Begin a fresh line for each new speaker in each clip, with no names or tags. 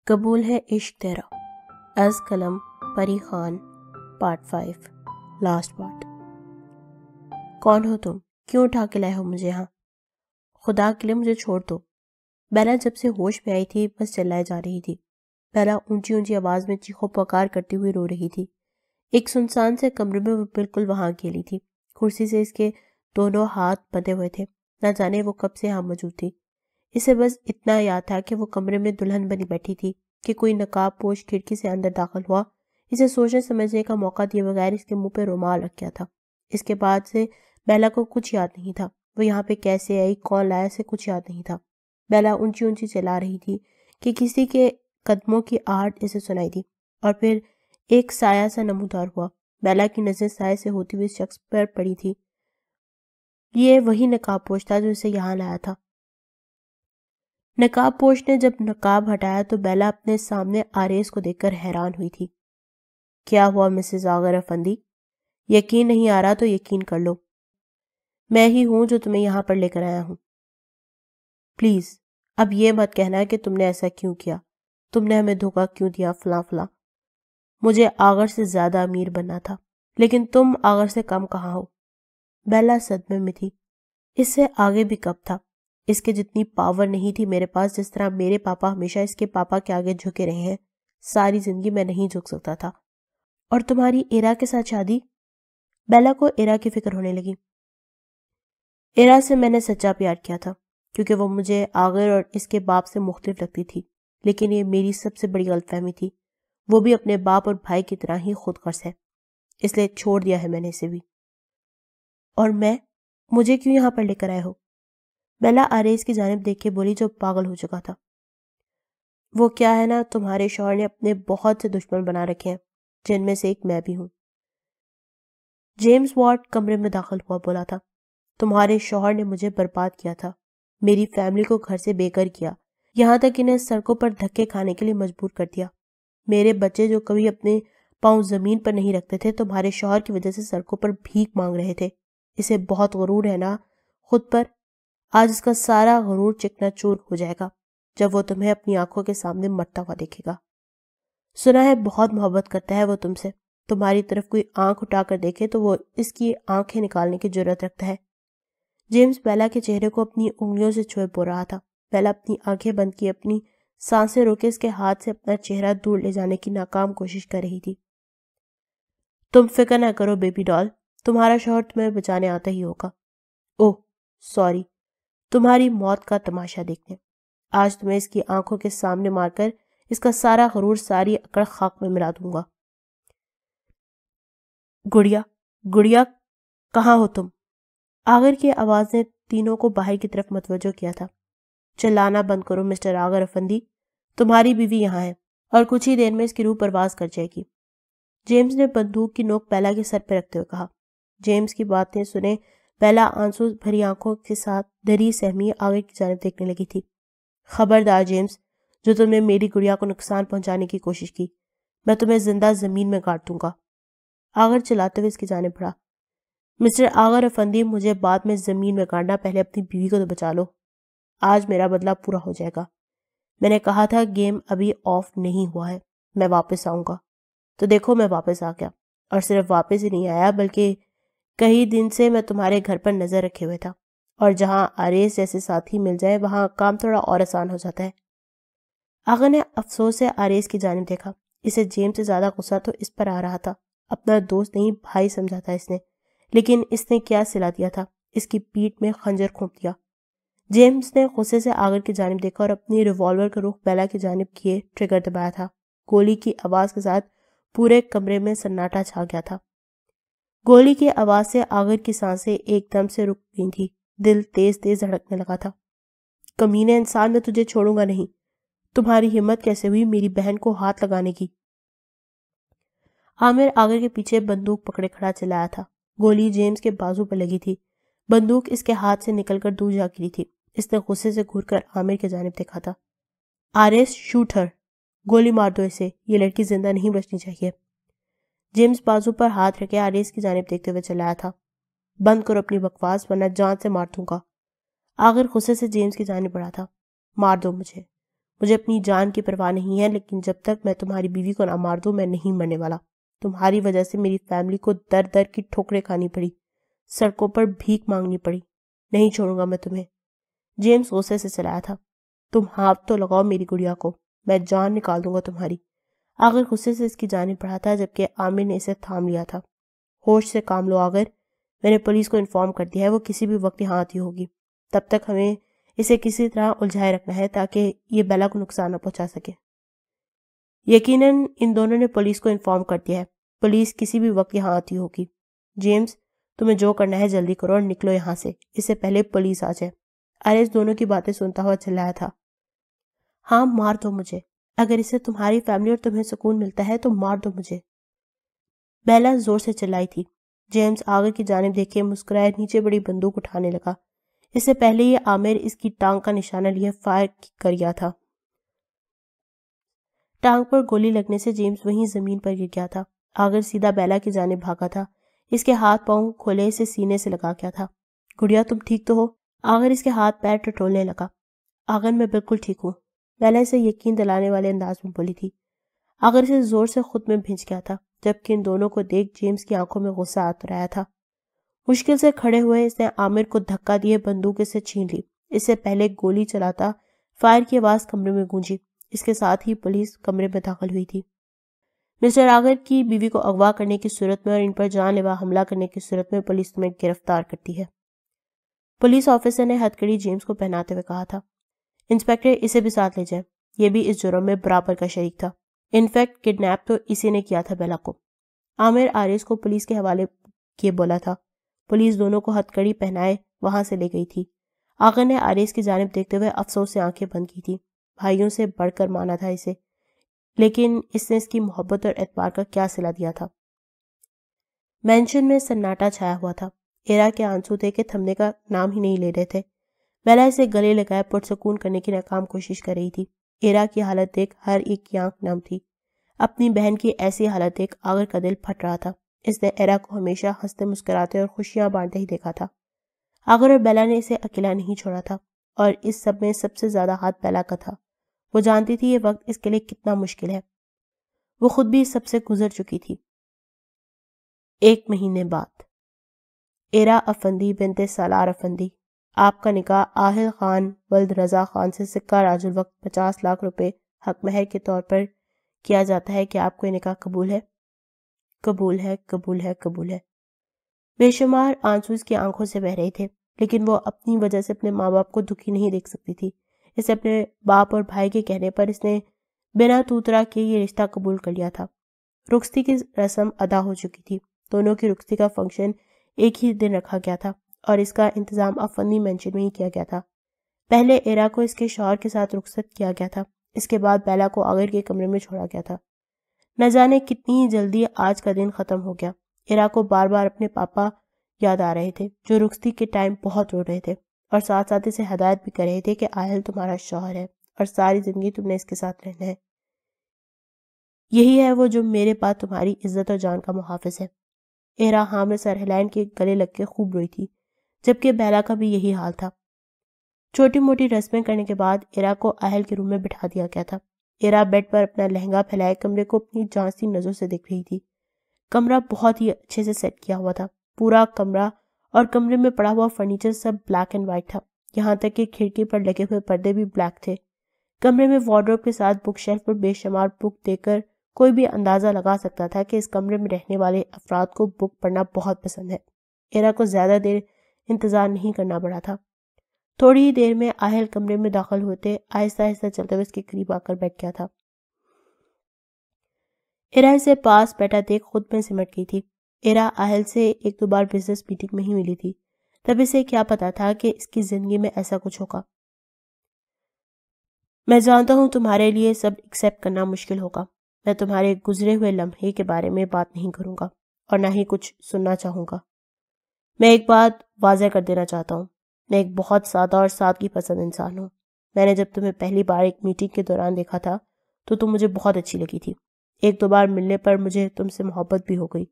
قبول ہے عشق تیرا از قلم پری خان پارٹ 5 لاسٹ پارٹ۔ کون ہو تم؟ کیوں اٹھا کے لائے ہو مجھے یہاں؟ خدا کے لیے مجھے چھوڑ دو۔ بیلا جب سے ہوش میں آئی تھی بس چلائے جا رہی تھی۔ بیلا اونچی اونچی آواز میں چیخو پکار کرتی ہوئی رو رہی تھی۔ ایک سنسان سے کمرے میں وہ بالکل وہاں اکیلی تھی۔ کرسی سے اس کے دونوں ہاتھ بندھے ہوئے تھے، نہ جانے وہ کب سے یہاں موجود تھی۔ اسے بس اتنا یاد تھا کہ وہ کمرے میں دلہن بنی بیٹھی تھی کہ کوئی نقاب پوش کھڑکی سے اندر داخل ہوا، اسے سوچنے سمجھنے کا موقع دیے بغیر اس کے منہ پہ رومال رکھ گیا تھا۔ اس کے بعد سے بیلا کو کچھ یاد نہیں تھا، وہ یہاں پہ کیسے آئی، کون لایا، اسے کچھ یاد نہیں تھا۔ بیلا اونچی اونچی چلا رہی تھی کہ کسی کے قدموں کی آہٹ اسے سنائی دی، اور پھر ایک سایہ سا نمودار ہوا۔ بیلا کی نظریں سائے سے ہوتی ہوئی شخص پر پڑی تھی۔ یہ وہی نقاب پوش تھا جو اسے یہاں لایا تھا۔ نقاب پوش نے جب نقاب ہٹایا تو بیلا اپنے سامنے آریز کو دیکھ کر حیران ہوئی تھی۔ کیا ہوا مسز آغر افندی؟ یقین نہیں آ رہا تو یقین کر لو، میں ہی ہوں جو تمہیں یہاں پر لے کر آیا ہوں۔ پلیز اب یہ مت کہنا کہ تم نے ایسا کیوں کیا، تم نے ہمیں دھوکہ کیوں دیا، فلاں فلاں۔ مجھے آغر سے زیادہ امیر بننا تھا، لیکن تم آغر سے کم کہاں ہو۔ بیلا صدمے میں تھی۔ اس سے آگے بھی کب تھا؟ اس کے جتنی پاور نہیں تھی میرے پاس جس طرح میرے پاپا ہمیشہ اس کے پاپا کے آگے جھکے رہے ہیں۔ ساری زندگی میں نہیں جھک سکتا تھا۔ اور تمہاری ایرا کے ساتھ شادی؟ بیلا کو ایرا کی فکر ہونے لگی۔ ایرا سے میں نے سچا پیار کیا تھا کیونکہ وہ مجھے آغر اور اس کے باپ سے مختلف لگتی تھی، لیکن یہ میری سب سے بڑی غلط فہمی تھی۔ وہ بھی اپنے باپ اور بھائی کی طرح ہی خود غرض ہے، اس لیے چھوڑ دیا ہے میں نے اسے بھی۔ اور مجھے کیوں یہاں پر لے کر آئے ہو؟ بیلا آریز کی جانب دیکھ کے بولی جو پاگل ہو چکا تھا۔ وہ کیا ہے نا، تمہارے شوہر نے اپنے بہت سے دشمن بنا رکھے ہیں، جن میں سے ایک میں بھی ہوں۔ جیمز وارڈ کمرے میں داخل ہوا، بولا تھا، تمہارے شوہر نے مجھے برباد کیا تھا، میری فیملی کو گھر سے بے گھر کیا، یہاں تک انہیں سڑکوں پر دھکے کھانے کے لیے مجبور کر دیا۔ میرے بچے جو کبھی اپنے پاؤں زمین پر نہیں رکھتے تھے تمہارے شوہر کی وجہ سے سڑکوں پر بھیک مانگ رہے تھے۔ اسے بہت غرور ہے نا خود پر، آج اس کا سارا غرور چکنا چور ہو جائے گا جب وہ تمہیں اپنی آنکھوں کے سامنے مرتا ہوا دیکھے گا۔ سنا ہے بہت محبت کرتا ہے وہ تم سے، تمہاری طرف کوئی آنکھ اٹھا کر دیکھے تو وہ اس کی آنکھیں نکالنے کی جرات رکھتا ہے۔ جیمز بیلا کے چہرے کو اپنی انگلیوں سے چھوئے بول رہا تھا۔ بیلا اپنی آنکھیں بند کی اپنی سانسیں روکے اس کے ہاتھ سے اپنا چہرہ دور لے جانے کی ناکام کوشش کر رہی تھی۔ تم فکر نہ کرو بیبی ڈال، تمہارا شوہر تمہیں بچانے آتا ہی ہوگا۔ اوہ سوری، تمہاری موت کا تماشا دیکھنے۔ آج تمہیں اس کی آنکھوں کے سامنے مار کر اس کا سارا غرور، ساری اکڑ خاک میں ملا دوں گا۔ گڑیا کہاں ہو تم؟ آغر کی آواز نے تینوں کو باہر کی طرف متوجہ کیا تھا۔ چلانا بند کرو مسٹر آغر افندی، تمہاری بیوی یہاں ہے اور کچھ ہی دیر میں اس کی روح پرواز کر جائے گی۔ جیمز نے بندوق کی نوک بیلا کے سر پہ رکھتے ہوئے کہا۔ جیمز کی باتیں سنے بیلا آنسو بھری آنکھوں کے ساتھ ڈری سہمی آغر کی جانب دیکھنے لگی تھی۔ خبردار جیمز، جو تم نے میری گڑیا کو نقصان پہنچانے کی کوشش کی، میں تمہیں زندہ زمین میں گاڑ دوں گا۔ آغر چلاتے ہوئے اس کی جانب بڑھا۔ مسٹر آغر افندی، مجھے بعد میں زمین میں گاڑنا، پہلے اپنی بیوی کو تو بچا لو۔ آج میرا بدلہ پورا ہو جائے گا۔ میں نے کہا تھا گیم ابھی آف نہیں ہوا ہے، میں واپس آؤں گا۔ تو دیکھو میں واپس آ گیا، اور صرف واپس ہی نہیں آیا بلکہ کئی دن سے میں تمہارے گھر پر نظر رکھے ہوئے تھا، اور جہاں آریز جیسے ساتھی مل جائے وہاں کام تھوڑا اور آسان ہو جاتا ہے۔ آغا نے افسوس سے آریز کی جانب دیکھا۔ اسے جیمز سے زیادہ غصہ تو اس پر آ رہا تھا۔ اپنا دوست نہیں بھائی سمجھا تھا اس نے، لیکن اس نے کیا سلا دیا تھا، اس کی پیٹھ میں خنجر کھونپ دیا۔ جیمز نے غصے سے آغر کی جانب دیکھا اور اپنی ریوالور کا رخ بیلا کی جانب کیے ٹریگر دبایا تھا۔ گولی کی آواز کے ساتھ پورے کمرے میں سناٹا چھا گیا تھا۔ گولی کی آواز سے آغر کی سانسیں ایک دم سے رک گئی تھی، دل تیز تیز دھڑکنے لگا تھا۔ کمینے انسان، میں تجھے چھوڑوں گا نہیں۔ تمہاری ہمت کیسے ہوئی میری بہن کو ہاتھ لگانے کی؟ عامر آغر کے پیچھے بندوق پکڑے کھڑا چلایا تھا۔ گولی جیمز کے بازو پر لگی تھی، بندوق اس کے ہاتھ سے نکل کر دور جا گری تھی۔ اس نے غصے سے گھور کر عامر کی جانب دیکھا تھا۔ آریز، شوٹ ہر، گولی مار دو اسے، یہ لڑکی زندہ نہیں بچنی چاہیے۔ جیمز بازو پر ہاتھ رکھے آریز کی جانب دیکھتے ہوئے چلایا تھا۔ بند کرو اپنی بکواس ورنہ جان سے مار دوں گا۔ آغر غصے سے جیمز کی جانب بڑھا تھا۔ مار دو مجھے، مجھے اپنی جان کی پرواہ نہیں ہے، لیکن جب تک میں تمہاری بیوی کو نہ مار دوں میں نہیں مرنے والا۔ تمہاری وجہ سے میری فیملی کو در در کی ٹھوکریں کھانی پڑی، سڑکوں پر بھیک مانگنی پڑی۔ نہیں چھوڑوں گا میں تمہیں۔ جیمز غصے سے چلایا تھا۔ تم ہاتھ تو لگاؤ میری گڑیا کو، میں جان نکال دوں گا تمہاری۔ آغر غصے سے اس کی جانب بڑھا تھا، جبکہ عامر نے اسے تھام لیا تھا۔ ہوش سے کام لو آغر، میں نے پولیس کو انفارم کر دیا ہے، وہ کسی بھی وقت یہاں آتی ہوگی۔ تب تک ہمیں اسے کسی طرح الجھائے رکھنا ہے تاکہ یہ بیلا کو نقصان نہ پہنچا سکے۔ یقیناً ان دونوں نے پولیس کو انفارم کر دیا ہے، پولیس کسی بھی وقت یہاں آتی ہوگی۔ جیمز، تمہیں جو کرنا ہے جلدی کرو اور نکلو یہاں سے، اس سے پہلے پولیس آ جائے۔ آریس دونوں کی باتیں سنتا ہوا چلایا تھا۔ ہاں مار دو مجھے، اگر اسے تمہاری فیملی اور تمہیں سکون ملتا ہے تو مار دو مجھے، بیلا زور سے چلائی تھی۔ جیمز آگے کی جانب دیکھے مسکرائے نیچے بڑی بندوق اٹھانے لگا۔ اس سے پہلے یہ عامر اس کی ٹانگ کا نشانہ لیے فائر کر گیا تھا۔ ٹانگ پر گولی لگنے سے جیمز وہیں زمین پر گر گیا تھا۔ آگر سیدھا بیلا کی جانب بھاگا تھا، اس کے ہاتھ پاؤں کھولے اسے سینے سے لگا گیا تھا۔ گڑیا تم ٹھیک تو ہو؟ آگر اس کے ہاتھ پیر ٹٹولنے لگا۔ آگر میں بالکل ٹھیک ہوں، بیلا اسے یقین دلانے والے انداز میں بولی تھی۔ آگر اسے زور سے خود میں بھنج گیا تھا، جبکہ ان دونوں کو دیکھ جیمز کی آنکھوں میں غصہ آتا رہا تھا۔ مشکل سے کھڑے ہوئے اس نے عامر کو دھکا دیے بندوق سے چھین لی۔ اس سے پہلے گولی چلاتا فائر کی آواز کمرے میں گونجی، اس کے ساتھ ہی پولیس کمرے میں داخل ہوئی تھی۔ مسٹر آگر کی بیوی کو اغوا کرنے کی صورت میں اور ان پر جان لیوا حملہ کرنے کی صورت میں پولیس تمہیں گرفتار کرتی ہے، پولیس آفیسر نے ہتھکڑی جیمز کو پہناتے ہوئے کہا تھا۔ انسپیکٹر اسے بھی ساتھ لے جائیں، یہ بھی اس جرم میں برابر کا شریک تھا۔ انفیکٹ کڈنیپ تو اسی نے کیا تھا بیلا کو۔ عامر آریس کو پولیس کے حوالے کیے بولا تھا۔ پولیس دونوں کو ہتھکڑی پہنائے وہاں سے لے گئی تھی۔ آغا نے آریس کی جانب دیکھتے ہوئے افسوس سے آنکھیں بند کی تھی۔ بھائیوں سے بڑھ کر مانا تھا اسے، لیکن اس نے اس کی محبت اور اعتبار کا کیا صلہ دیا تھا۔ مینشن میں سناٹا چھایا ہوا تھا۔ ایرا کے آنسو تھے کہ تھمنے کا نام ہی نہیں لے رہے تھے۔ بیلا اسے گلے لگائے پرسکون کرنے کی ناکام کوشش کر رہی تھی۔ ایرا کی حالت دیکھ ہر ایک کی آنکھ نم تھی۔ اپنی بہن کی ایسی حالت دیکھ آگر کا دل پھٹ رہا تھا۔ اس نے ایرا کو ہمیشہ ہنستے مسکراتے اور خوشیاں بانٹتے ہی دیکھا تھا۔ آگر اور بیلا نے اسے اکیلا نہیں چھوڑا تھا، اور اس سب میں سب سے زیادہ ہاتھ بیلا کا تھا۔ وہ جانتی تھی یہ وقت اس کے لیے کتنا مشکل ہے۔ وہ خود بھی اس سب سے گزر چکی تھی۔ 1 مہینے بعد ایرا افندی بنت سالار افندی، آپ کا نکاح آہل خان ولد رضا خان سے سکہ راج الوقت 50 لاکھ روپے حق مہر کے طور پر کیا جاتا ہے کہ آپ کو یہ نکاح قبول ہے؟ قبول ہے، قبول ہے، قبول ہے۔ بے شمار آنسو اس کی آنکھوں سے بہہ رہے تھے، لیکن وہ اپنی وجہ سے اپنے ماں باپ کو دکھی نہیں دیکھ سکتی تھی۔ اسے اپنے باپ اور بھائی کے کہنے پر اس نے بنا توترا کے یہ رشتہ قبول کر لیا تھا۔ رخصتی کی رسم ادا ہو چکی تھی۔ دونوں کی رخصتی کا فنکشن ایک ہی دن رکھا گیا تھا، اور اس کا انتظام افندی مینشن میں ہی کیا گیا تھا۔ پہلے ایرا کو اس کے شوہر کے ساتھ رخصت کیا گیا تھا، اس کے بعد بیلا کو آگر کے کمرے میں چھوڑا گیا تھا۔ نہ جانے کتنی ہی جلدی آج کا دن ختم ہو گیا۔ ایرا کو بار بار اپنے پاپا یاد آ رہے تھے، جو رخصتی کے ٹائم بہت رو رہے تھے، اور ساتھ ساتھ اسے ہدایت بھی کر رہے تھے کہ آہل تمہارا شوہر ہے اور ساری زندگی تم نے اس کے ساتھ رہنا ہے۔ یہی ہے وہ جو میرے بعد تمہاری عزت اور جان کا محافظ ہے۔ ایرا حامد سرہلین کے گلے لگ کے خوب روئی تھی، جبکہ بیلا کا بھی یہی حال تھا۔ چھوٹی موٹی رسمیں کرنے کے بعد ایرا کو اہل کے روم میں بٹھا دیا گیا تھا۔ ایرا بیڈ پر اپنا لہنگا پھیلائے کمرے کو اپنی جانچتی نظروں سے دیکھ رہی تھی۔ کمرہ بہت ہی اچھے سے سیٹ کیا ہوا تھا۔ پورا کمرہ اور کمرے میں پڑا ہوا furniture sub black and white تھا، یہاں تک کہ کھڑکی پر لگے ہوئے پردے بھی بلیک تھے۔ کمرے میں وارڈروب کے ساتھ بک شیلف پر بے شمار بک دیکھ کر کوئی بھی اندازہ لگا سکتا تھا کہ اس کمرے میں رہنے والے افراد کو بک پڑھنا بہت پسند ہے۔ ایرا کو زیادہ دیر انتظار نہیں کرنا پڑا تھا۔ تھوڑی ہی دیر میں آہل کمرے میں داخل ہوتے آہستہ آہستہ چلتے ہوئے اس کے قریب آ کر بیٹھ گیا تھا۔ ایرا اسے پاس بیٹھا دیکھ خود میں سمٹ گئی تھی۔ ایرا آہل سے 1-2 بار بزنس میٹنگ میں ہی ملی تھی، تب اسے کیا پتا تھا کہ اس کی زندگی میں ایسا کچھ ہوگا۔ میں جانتا ہوں تمہارے لیے سب ایکسیپٹ کرنا مشکل ہوگا۔ میں تمہارے گزرے ہوئے لمحے کے بارے میں بات نہیں کروں گا، اور نہ ہی کچھ سننا چاہوں گا۔ میں ایک بات واضح کر دینا چاہتا ہوں، میں ایک بہت سادہ اور سادگی پسند انسان ہوں۔ میں نے جب تمہیں پہلی بار ایک میٹنگ کے دوران دیکھا تھا تو تم مجھے بہت اچھی لگی تھی۔ 1-2 بار ملنے پر مجھے تم سے محبت بھی ہو گئی،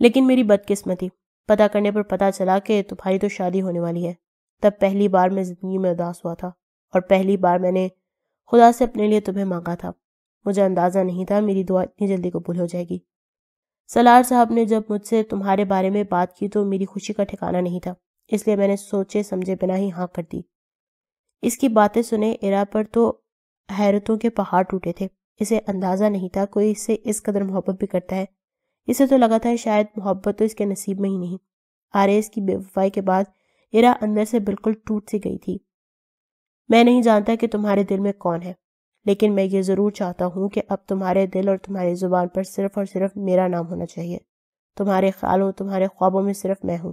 لیکن میری بدقسمتی، پتہ کرنے پر پتہ چلا کہ تمہاری تو شادی ہونے والی ہے۔ تب پہلی بار میں زندگی میں اداس ہوا تھا، اور پہلی بار میں نے خدا سے اپنے لیے تمہیں مانگا تھا. مجھے اندازہ نہیں تھا میری دعا اتنی جلدی قبول ہو جائے گی. سالار صاحب نے جب مجھ سے تمہارے بارے میں بات کی تو میری خوشی کا ٹھکانہ نہیں تھا، اس لیے میں نے سوچے سمجھے بنا ہی ہاں کر دی. اس کی باتیں سنے ایرا پر تو حیرتوں کے پہاڑ ٹوٹے تھے. اسے اندازہ نہیں تھا کوئی اس سے اس قدر محبت بھی کرتا ہے. اسے تو لگا تھا شاید محبت تو اس کے نصیب میں ہی نہیں. آریس کی بے وفائی کے بعد ایرا اندر سے بالکل ٹوٹ سی گئی تھی. میں نہیں جانتا کہ تمہارے دل میں کون ہے، لیکن میں یہ ضرور چاہتا ہوں کہ اب تمہارے دل اور تمہاری زبان پر صرف اور صرف میرا نام ہونا چاہیے. تمہارے خیالوں تمہارے خوابوں میں صرف میں ہوں.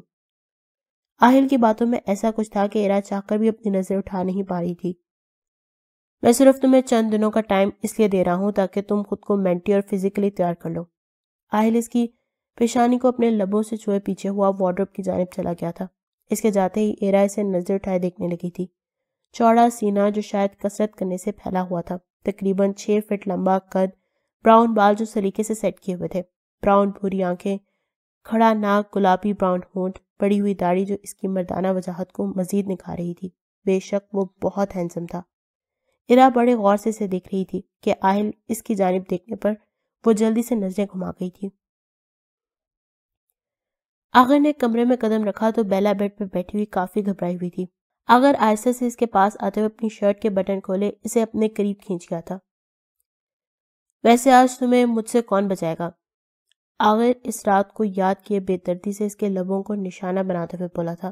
آہل کی باتوں میں ایسا کچھ تھا کہ ایرا چاہ کر بھی اپنی نظر اٹھا نہیں پا رہی تھی. میں صرف تمہیں چند دنوں کا ٹائم اس لیے دے رہا ہوں تاکہ تم خود کو مینٹلی اور فزیکلی تیار کر لو. آہل اس کی پیشانی کو اپنے لبوں سے چھوئے پیچھے ہوا وارڈروب کی جانب چلا گیا تھا. اس کے جاتے ہی ایرا اسے نظر اٹھائے دیکھنے لگی تھی. چوڑا سینہ جو شاید کسرت کرنے سے پھیلا ہوا تھا، تقریباً 6 فٹ لمبا قد، براؤن بال جو سلیقے سے سیٹ کیے ہوئے تھے، براؤن بھوری آنکھیں، کھڑا ناک، گلابی براؤن ہونٹ، بڑی ہوئی داڑھی جو اس کی مردانہ وجاہت کو مزید نکھار رہی تھی. بے شک وہ بہت ہینڈسم تھا. ایرا بڑے غور سے اسے دیکھ رہی تھی کہ آہل اس کی جانب دیکھنے پر وہ جلدی سے نظریں گھما گئی تھی. آغر نے کمرے میں قدم رکھا تو بیلا بیڈ پہ بیٹھی ہوئی کافی گھبرائی ہوئی تھی. آغر آہستہ سے اس کے پاس آتے ہوئے اپنی شرٹ کے بٹن کھولے اسے اپنے قریب کھینچ گیا تھا. ویسے آج تمہیں مجھ سے کون بچائے گا؟ آغر اس رات کو یاد کیے بے دردی سے اس کے لبوں کو نشانہ بناتے ہوئے بولا تھا.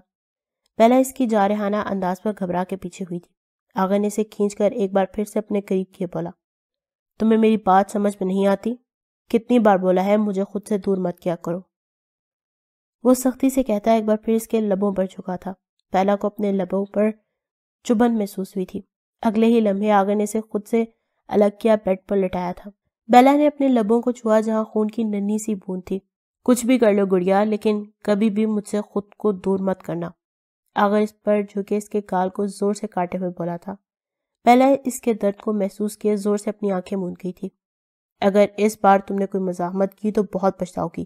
بیلا اس کی جارحانہ انداز پر گھبرا کے پیچھے ہوئی تھی. آغر نے اسے کھینچ کر ایک بار پھر سے اپنے قریب کیے بولا، تمہیں میری بات سمجھ میں نہیں آتی؟ کتنی بار بولا ہے مجھے خود سے دور مت کیا کرو. وہ سختی سے کہتا ایک بار پھر اس کے لبوں پر جھکا تھا. بیلا کو اپنے لبوں پر چبھن محسوس ہوئی تھی. اگلے ہی لمحے آغر نے اسے خود سے الگ کیا بیڈ پر لٹایا تھا. بیلا نے اپنے لبوں کو چھوا جہاں خون کی ننھی سی بوند تھی. کچھ بھی کر لو گڑیا، لیکن کبھی بھی مجھ سے خود کو دور مت کرنا. آغر اس پر جھکے اس کے گال کو زور سے کاٹے ہوئے بولا تھا. بیلا اس کے درد کو محسوس کیے زور سے اپنی آنکھیں موند گئی تھی. اگر اس بار تم نے کوئی مزاحمت کی تو بہت پچھتاؤ گی.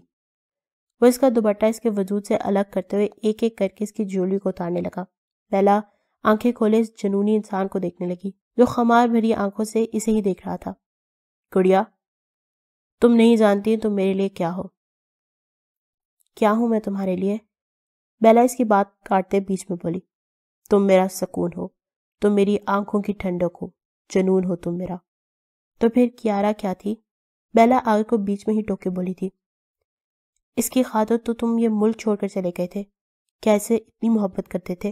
وہ اس کا دوپٹہ اس کے وجود سے الگ کرتے ہوئے ایک ایک کر کے اس کی جیولری کو اتارنے لگا. بیلا آنکھیں کھولے اس جنونی انسان کو دیکھنے لگی جو خمار بھری آنکھوں سے اسے ہی دیکھ رہا تھا. گڑیا، تم نہیں جانتی تم میرے لیے کیا ہو. کیا ہوں میں تمہارے لیے؟ بیلا اس کی بات کاٹتے بیچ میں بولی. تم میرا سکون ہو، تم میری آنکھوں کی ٹھنڈک ہو، جنون ہو تم میرا. تو پھر کیارا کیا تھی؟ بیلا آغر کو بیچ میں ہی ٹوکے بولی تھی. اس کی خاطر تو تم یہ ملک چھوڑ کر چلے گئے تھے. کیسے اتنی محبت کرتے تھے؟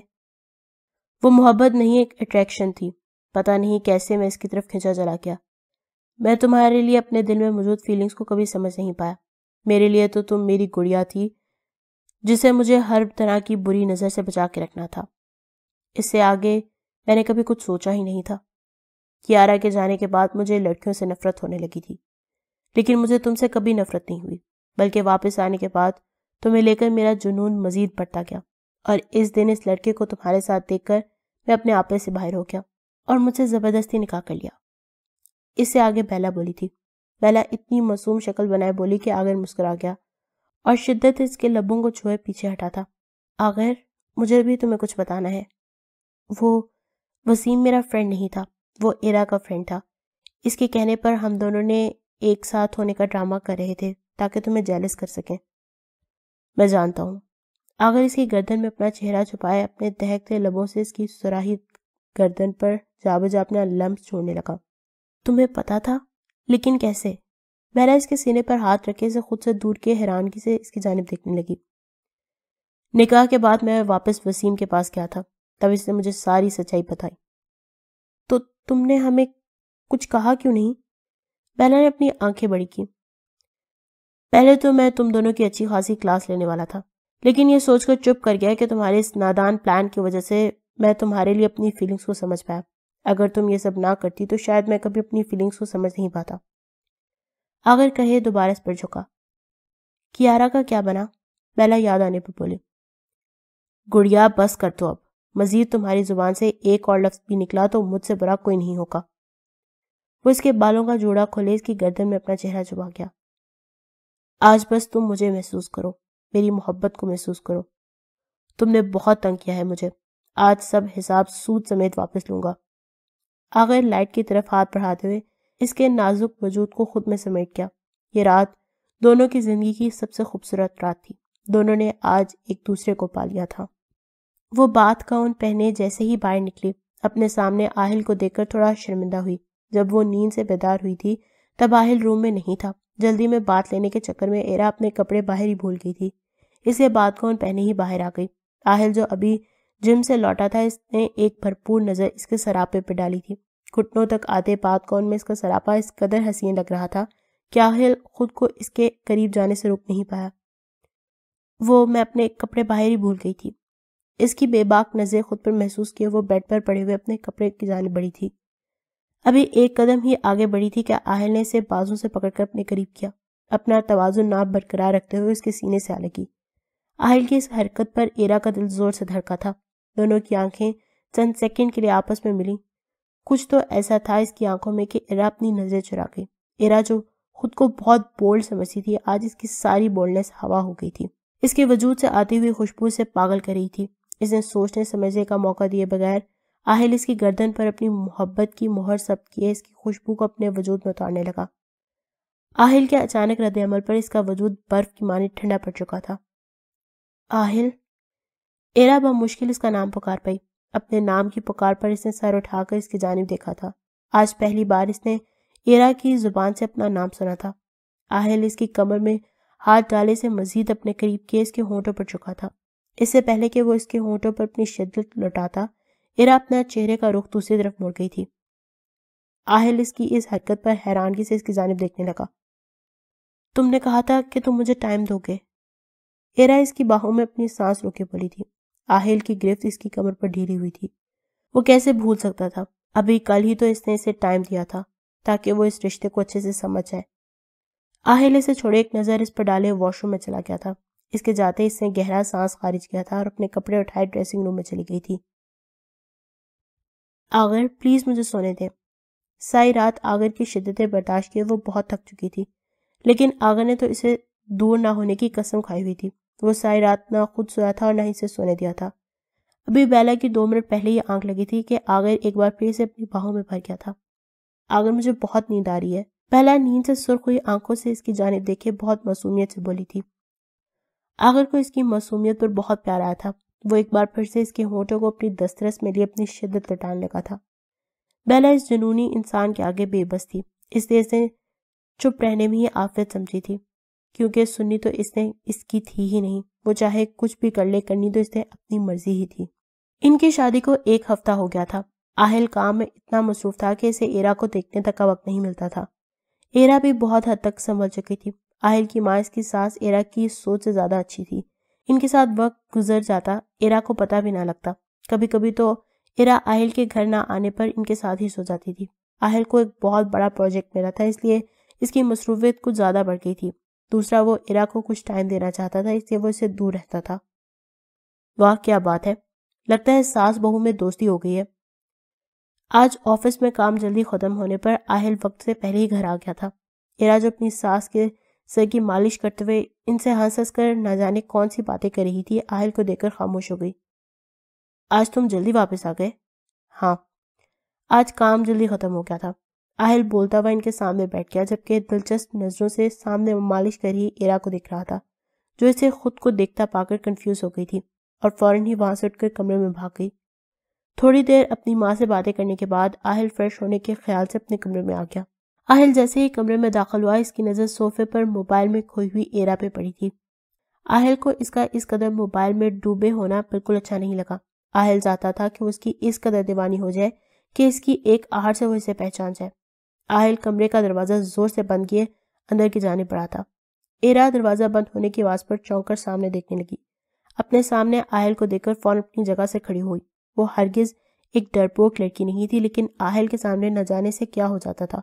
وہ محبت نہیں، ایک اٹریکشن تھی. پتہ نہیں کیسے میں اس کی طرف کھینچا چلا گیا. میں تمہارے لیے اپنے دل میں موجود فیلنگز کو کبھی سمجھ نہیں پایا. میرے لیے تو تم میری گڑیا تھی جسے مجھے ہر طرح کی بری نظر سے بچا کے رکھنا تھا. اس سے آگے میں نے کبھی کچھ سوچا ہی نہیں تھا. کیارا کے جانے کے بعد مجھے لڑکیوں سے نفرت ہونے لگی تھی، لیکن مجھے تم سے کبھی نفرت نہیں ہوئی، بلکہ واپس آنے کے بعد تمہیں لے کر میرا جنون مزید بڑھتا گیا. اور اس دن اس لڑکے کو تمہارے ساتھ دیکھ کر میں اپنے آپے سے باہر ہو گیا اور مجھ سے زبردستی نکاح کر لیا. اس سے آگے بیلا بولی تھی. بیلا اتنی معصوم شکل بنائے بولی کہ آغر مسکرا گیا اور شدت اس کے لبوں کو چھوئے پیچھے ہٹا تھا. آغر، مجھے بھی تمہیں کچھ بتانا ہے. وہ وسیم میرا فرینڈ نہیں تھا، وہ ایرا کا فرینڈ تھا. اس کے کہنے پر ہم دونوں نے ایک ساتھ ہونے کا ڈرامہ کر رہے تھے تاکہ تمہیں جیلس کر سکیں. میں جانتا ہوں. آغر اس کی گردن میں اپنا چہرہ چھپائے اپنے دہکتے لبوں سے اس کی سراہی گردن پر جا بجا اپنا لمس چھوڑنے لگا. تمہیں پتا تھا؟ لیکن کیسے؟ بیلا اس کے سینے پر ہاتھ رکھے اسے خود سے دور کے حیرانگی سے اس کی جانب دیکھنے لگی. نکاح کے بعد میں واپس وسیم کے پاس گیا تھا، تب اس نے مجھے ساری سچائی بتائی. تو تم نے ہمیں کچھ کہا کیوں نہیں؟ بیلا نے اپنی آنکھیں بڑی کی. پہلے تو میں تم دونوں کی اچھی خاصی کلاس لینے والا تھا، لیکن یہ سوچ کر چپ کر گیا کہ تمہارے اس نادان پلان کی وجہ سے میں تمہارے لیے اپنی فیلنگز کو سمجھ پایا. اگر تم یہ سب نہ کرتی تو شاید میں کبھی اپنی فیلنگز کو سمجھ نہیں پاتا. آغر کہے دوبارہ اس پر جھکا. کیارا کا کیا بنا؟ بیلا یاد آنے پر بولے. گڑیا بس کر دو اب. مزید تمہاری زبان سے ایک اور لفظ بھی نکلا تو مجھ سے برا کوئی نہیں ہوگا. وہ اس کے بالوں کا جوڑا کھولے اس کی گردن میں اپنا چہرہ چھپا گیا. آج بس تم مجھے محسوس کرو، میری محبت کو محسوس کرو. تم نے بہت تنگ کیا ہے مجھے. آج سب حساب سود سمیت واپس لوں گا. آغر لائٹ کی طرف ہاتھ بڑھاتے ہوئے اس کے نازک وجود کو خود میں سمیٹ گیا۔ یہ رات دونوں کی زندگی کی سب سے خوبصورت رات تھی۔ دونوں نے آج ایک دوسرے کو پا لیا تھا۔ وہ بات گاؤن پہنے جیسے ہی باہر نکلی، اپنے سامنے آہل کو دیکھ کر تھوڑا شرمندہ ہوئی۔ جب وہ نیند سے بیدار ہوئی تھی تب آہل روم میں نہیں تھا۔ جلدی میں بات لینے کے چکر میں ایرا اپنے کپڑے باہر ہی بھول گئی تھی، اس لیے بات گاؤن پہنے ہی باہر آ گئی۔ آہل جو ابھی جم سے لوٹا تھا، اس نے ایک بھرپور نظر اس کے سراپے پہ ڈالی تھی۔ گھٹنوں تک آتے بات گاؤن میں اس کا سراپا اس قدر حسین لگ رہا تھا کہ آہل خود کو اس کے قریب جانے سے روک نہیں پایا۔ میں اپنے کپڑے باہر ہی بھول گئی تھی۔ اس کی بے باک نظریں خود پر محسوس کیے وہ بیڈ پر پڑے ہوئے اپنے کپڑے کی جانب بڑھی تھی۔ ابھی ایک قدم ہی آگے بڑھی تھی کہ آہل نے اسے بازو سے پکڑ کر اپنے قریب کیا، اپنا توازن ناپ برقرار رکھتے ہوئے اس کے سینے سے آ لگی۔ آہل کی اس حرکت پر ایرا کا دل زور سے دھڑکا تھا۔ دونوں کی آنکھیں چند سیکنڈ کے لیے آپس میں ملیں۔ کچھ تو ایسا تھا اس کی آنکھوں میں کہ ایرا اپنی نظریں چرا گئی۔ ایرا جو خود کو بہت بولڈ سمجھتی تھی، آج اس کی ساری بولڈنس ہوا ہو گئی تھی۔ اس کے وجود سے آتی ہوئی خوشبو سے پاگل کر رہی تھی۔ اس نے سوچنے سمجھنے کا موقع دیے بغیر آہل اس کی گردن پر اپنی محبت کی مہر ثبت کیے اس کی خوشبو کو اپنے وجود میں اتارنے لگا۔ آہل کے اچانک رد عمل پر اس کا وجود برف کی مانند ٹھنڈا پڑ چکا تھا۔ آہل، ایرا بمشکل اس کا نام پکار پائی۔ اپنے نام کی پکار پر اس نے سر اٹھا کر اس کی جانب دیکھا تھا۔ آج پہلی بار اس نے ایرا کی زبان سے اپنا نام سنا تھا۔ آہل اس کی کمر میں ہاتھ ڈالے سے مزید اپنے قریب کیے اس کے ہونٹوں پر چکا تھا۔ اس سے پہلے کہ وہ اس کے ہونٹوں پر اپنی شدت لٹاتا، ایرا اپنا چہرے کا رخ دوسری طرف موڑ گئی تھی۔ آہل اس کی اس حرکت پر حیرانگی سے اس کی جانب دیکھنے لگا۔ تم نے کہا تھا کہ تم مجھے ٹائم دو گے۔ ایرا اس کی باہوں میں اپنی سانس روکے بولی تھی۔ آہل کی گرفت اس کی کمر پر ڈھیلی ہوئی تھی۔ وہ کیسے بھول سکتا تھا؟ ابھی کل ہی تو اس نے اسے ٹائم دیا تھا تاکہ وہ اس رشتے کو اچھے سے سمجھ جائے۔ آہل اسے چھوڑے ایک نظر اس پر ڈالے واش روم میں چلا گیا تھا۔ اس کے جاتے اس نے گہرا سانس خارج کیا تھا اور اپنے کپڑے اٹھائے ڈریسنگ روم میں چلی گئی تھی۔ آغر، پلیز مجھے سونے دیں۔ ساری رات آغر کی شدتیں برداشت کیے وہ بہت تھک چکی تھی، لیکن آغر نے تو اسے دور نہ ہونے کی قسم کھائی ہوئی تھی۔ وہ ساری رات نہ خود سویا تھا اور نہ ہی اسے سونے دیا تھا۔ ابھی بیلا کی 2 منٹ پہلے ہی آنکھ لگی تھی کہ آغر ایک بار پھر سے اپنی باہوں میں بھر گیا تھا۔ آغر، مجھے بہت نیند آ رہی ہے۔ بیلا نیند سے سرخ ہوئی آنکھوں سے اس کی جانب دیکھے بہت معصومیت سے بولی تھی۔ آغر کو اس کی معصومیت پر بہت پیار آیا تھا۔ وہ ایک بار پھر سے اس کے ہونٹوں کو اپنی دسترس میں لیے اپنی شدت لٹانے لگا تھا۔ بیلا اس جنونی انسان کے آگے بے بس تھی، اس لیے اس نے چپ رہنے میں ہی عافیت سمجھی تھی، کیونکہ سننی تو اس نے اس کی تھی ہی نہیں۔ وہ چاہے کچھ بھی کر لے، کرنی تو اس نے اپنی مرضی ہی تھی۔ ان کی شادی کو 1 ہفتہ ہو گیا تھا۔ آہل کام میں اتنا مصروف تھا کہ اسے ایرا کو دیکھنے تک کا وقت نہیں ملتا تھا۔ ایرا بھی بہت حد تک سنبھل چکی تھی۔ آہل کی ماں اس کی ساس ایرا کی سوچ سے زیادہ اچھی تھی۔ ان کے ساتھ وقت گزر جاتا، ایرا کو پتہ بھی نہ لگتا۔ کبھی کبھی تو ایرا آہل کے گھر نہ آنے پر ان کے ساتھ ہی سو جاتی تھی۔ آہل کو ایک بہت بڑا پروجیکٹ ملا تھا، اس لیے اس کی مصروفیت کچھ زیادہ بڑھ گئی تھی۔ دوسرا، وہ ایرا کو کچھ ٹائم دینا چاہتا تھا، اس لیے وہ اسے دور رہتا تھا۔ واہ کیا بات ہے، لگتا ہے ساس بہو میں دوستی ہو گئی ہے۔ آج آفس میں کام جلدی ختم ہونے پر آہل وقت سے پہلے ہی گھر آ گیا تھا۔ ایرا جو اپنی ساس کے سر کی مالش کرتے ہوئے ان سے ہنس ہنس کر نہ جانے کون سی باتیں کر رہی تھی، آہل کو دیکھ کر خاموش ہو گئی۔ آج تم جلدی واپس آ گئے؟ ہاں، آج کام جلدی ختم ہو گیا تھا۔ آہل بولتا ہوا ان کے سامنے بیٹھ گیا، جبکہ دلچسپ نظروں سے سامنے مالش کر رہی ایرا کو دیکھ رہا تھا، جو اسے خود کو دیکھتا پا کر کنفیوز ہو گئی تھی اور فوراً ہی وہاں سے اٹھ کر کمرے میں بھاگ گئی۔ تھوڑی دیر اپنی ماں سے باتیں کرنے کے بعد آہل فریش ہونے کے خیال سے اپنے کمرے میں آ گیا۔ آہل جیسے ہی کمرے میں داخل ہوا، اس کی نظر صوفے پر موبائل میں کھوئی ہوئی ایرا پہ پڑی تھی۔ آہل کو اس کا اس قدر موبائل میں ڈوبے ہونا بالکل اچھا نہیں لگا۔ آہل چاہتا تھا کہ وہ اس کی اس قدر دیوانی ہو جائے کہ اس کی ایک آہٹ سے وہ اسے پہچان جائے۔ آہل کمرے کا دروازہ زور سے بند کیے اندر کی جانب بڑھا تھا۔ ایرا دروازہ بند ہونے کی آواز پر چونک کر سامنے دیکھنے لگی۔ اپنے سامنے آہل کو دیکھ کر فوراً اپنی جگہ سے کھڑی ہوئی۔ وہ ہرگز ایک ڈرپوک لڑکی نہیں تھی، لیکن آہل کے سامنے نہ جانے سے کیا ہو جاتا تھا۔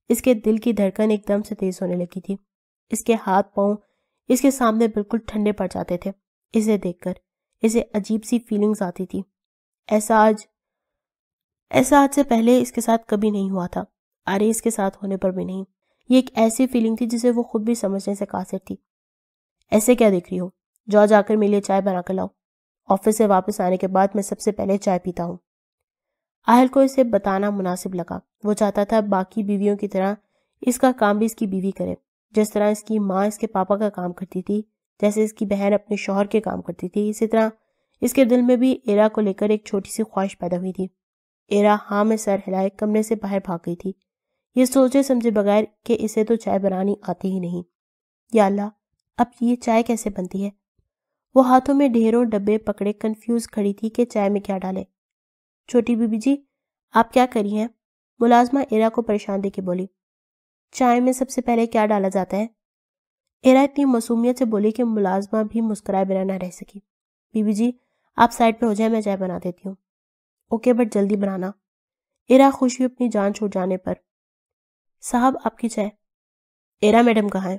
اس کے دل کی دھڑکن ایک دم سے تیز ہونے لگی تھی۔ اس کے ہاتھ پاؤں اس کے سامنے بالکل ٹھنڈے پڑ جاتے تھے۔ اسے دیکھ کر اسے عجیب سی فیلنگز آتی تھی۔ ایسا آج سے پہلے اس کے ساتھ کبھی نہیں ہوا تھا، آریز کے ساتھ ہونے پر بھی نہیں۔ یہ ایک ایسی فیلنگ تھی جسے وہ خود بھی سمجھنے سے قاصر تھی۔ ایسے کیا دیکھ رہی ہو؟ جاؤ جا کر میرے لیے چائے بنا کر لاؤ۔ آفس سے واپس آنے کے بعد میں سب سے پہلے چائے پیتا ہوں۔ آہل کو اسے بتانا مناسب لگا۔ وہ چاہتا تھا باقی بیویوں کی طرح اس کا کام بھی اس کی بیوی کرے، جس طرح اس کی ماں اس کے پاپا کا کام کرتی تھی، جیسے اس کی بہن اپنے شوہر کے کام کرتی تھی، اسی طرح اس کے دل میں بھی ایرا کو لے کر ایک چھوٹی سی خواہش پیدا ہوئی تھی۔ ایرا ہاں میں سر ہلائے کمرے سے باہر بھاگ گئی تھی، یہ سوچے سمجھے بغیر کہ اسے تو چائے بنانی آتی ہی نہیں۔ یا اللہ، اب یہ چائے کیسے بنتی ہے؟ وہ ہاتھوں میں ڈھیروں ڈبے پکڑے کنفیوز کھڑی تھی کہ چائے میں کیا ڈالے۔ چھوٹی بی بی جی، آپ کیا کری ہیں؟ ملازمہ ایرا کو پریشان دے کے بولی۔ چائے میں سب سے پہلے کیا ڈالا جاتا ہے؟ ایرا اتنی معصومیت سے بولی کہ ملازمہ بھی مسکرائے بنا نہ رہ سکی۔ بی بی جی، آپ سائڈ پہ ہو جائیں، میں چائے بنا دیتی ہوں۔ اوکے، بٹ جلدی بنانا۔ ایرا خوش ہوئی اپنی جان چھوٹ جانے پر۔ صاحب، آپ کی چائے۔ ایرا میڈم کہاں ہے؟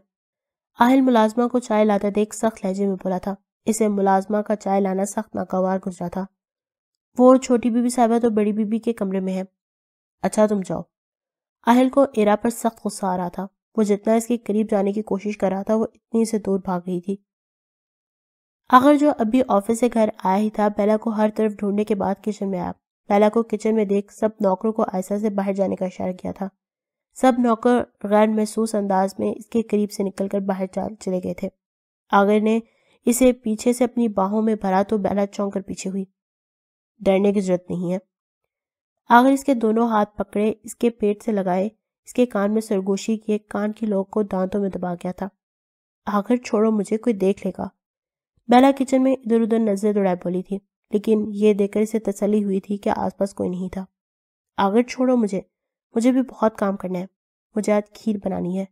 آہل ملازمہ کو چائے لاتا دیکھ سخت لہجے میں بولا تھا۔ اسے ملازمہ کا چائے لانا سخت ناگوار گزرا تھا۔ وہ چھوٹی بی بی صاحبہ تو بڑی بی بی کے کمرے میں ہے۔ اچھا، تم جاؤ۔ آہل کو ایرا پر سخت غصہ آ رہا تھا۔ وہ جتنا اس کے قریب جانے کی کوشش کر رہا تھا وہ اتنی سے دور بھاگ گئی تھی۔ آخر جو ابھی آفس سے گھر آیا ہی تھا، بیلا کو ہر طرف ڈھونڈنے کے بعد کچن میں آیا۔ بیلا کو کچن میں دیکھ سب نوکروں کو آہستہ سے باہر جانے کا اشارہ کیا تھا۔ سب نوکر غیر محسوس انداز میں اس کے قریب سے نکل کر باہر چلے گئے تھے۔ آگر نے اسے پیچھے سے اپنی باہوں میں بھرا تو بیلا چونک کر پیچھے ہوئی۔ ڈرنے کی ضرورت نہیں ہے۔ آگر اس کے دونوں ہاتھ پکڑے اس کے پیٹ سے لگائے، اس کے کان میں سرگوشی کیے، کان کی لوگ کو دانتوں میں دبا گیا تھا۔ آگر چھوڑو مجھے، کوئی دیکھ لے گا۔ بیلا کچن میں ادھر ادھر نظریں دوڑائے بولی تھی، لیکن یہ دیکھ کر اسے تسلی ہوئی تھی کہ آس پاس کوئی نہیں تھا۔ آگر چھوڑو مجھے بھی بہت کام کرنا ہے، مجھے آج کھیر بنانی ہے۔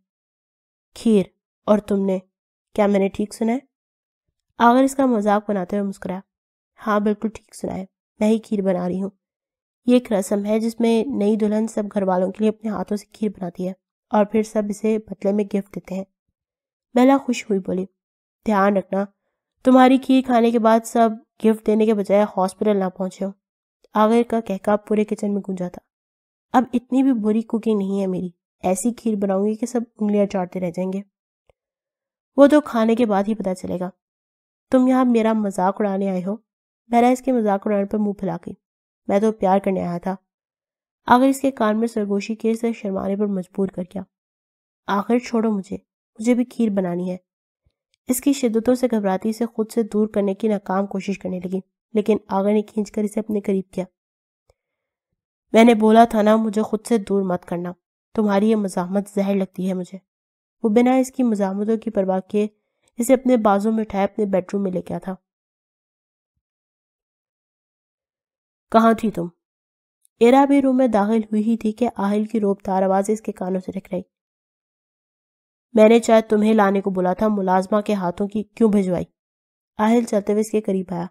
کھیر؟ اور تم نے؟ کیا میں نے ٹھیک سنا ہے؟ آگر اس کا مذاق بناتے ہوئے مسکرایا۔ ہاں بالکل ٹھیک سنا ہے، میں ہی کھیر بنا رہی ہوں۔ یہ ایک رسم ہے جس میں نئی دلہن سب گھر والوں کے لیے اپنے ہاتھوں سے کھیر بناتی ہے اور پھر سب اسے بدلے میں گفٹ دیتے ہیں۔ بیلا خوش ہوئی بولی، دھیان رکھنا تمہاری کھیر کھانے کے بعد سب گفٹ دینے کے بجائے ہاسپٹل نہ پہنچے ہو۔ آگر کا کہکا پورے کچن میں گونجا تھا۔ اب اتنی بھی بری کوکنگ نہیں ہے میری، ایسی کھیر بناؤں گی کہ سب انگلیاں چاٹتے رہ جائیں گے۔ وہ تو کھانے کے بعد ہی پتا چلے گا۔ تم یہاں میرا مذاق اڑانے آئے ہو؟ بیلا اس کے مذاق اڑانے پر منہ پھیلا گئی۔ میں تو پیار کرنے آیا تھا۔ آگر اس کے کان میں سرگوشی کے سے شرمانے پر مجبور کر گیا۔ آخر چھوڑو مجھے بھی کھیر بنانی ہے۔ اس کی شدتوں سے گھبراتی اسے خود سے دور کرنے کی ناکام کوشش کرنے لگی، لیکن آگر نے کھینچ کر اسے اپنے قریب کیا۔ میں نے بولا تھا نا مجھے خود سے دور مت کرنا، تمہاری یہ مزاحمت زہر لگتی ہے مجھے۔ وہ بنا اس کی مزاحمتوں کی پرواہ کیے اسے اپنے بازوں میں اٹھائے اپنے بیڈ روم میں لے گیا تھا۔ کہاں تھی تم؟ ایرا بھی روم میں داخل ہوئی ہی تھی کہ آہل کی روب دار آوازیں اس کے کانوں سے ٹکرائی۔ میں نے چائے تمہیں لانے کو بولا تھا، ملازمہ کے ہاتھوں کی کیوں بھجوائی؟ آہل چلتے ہوئے اس کے قریب آیا۔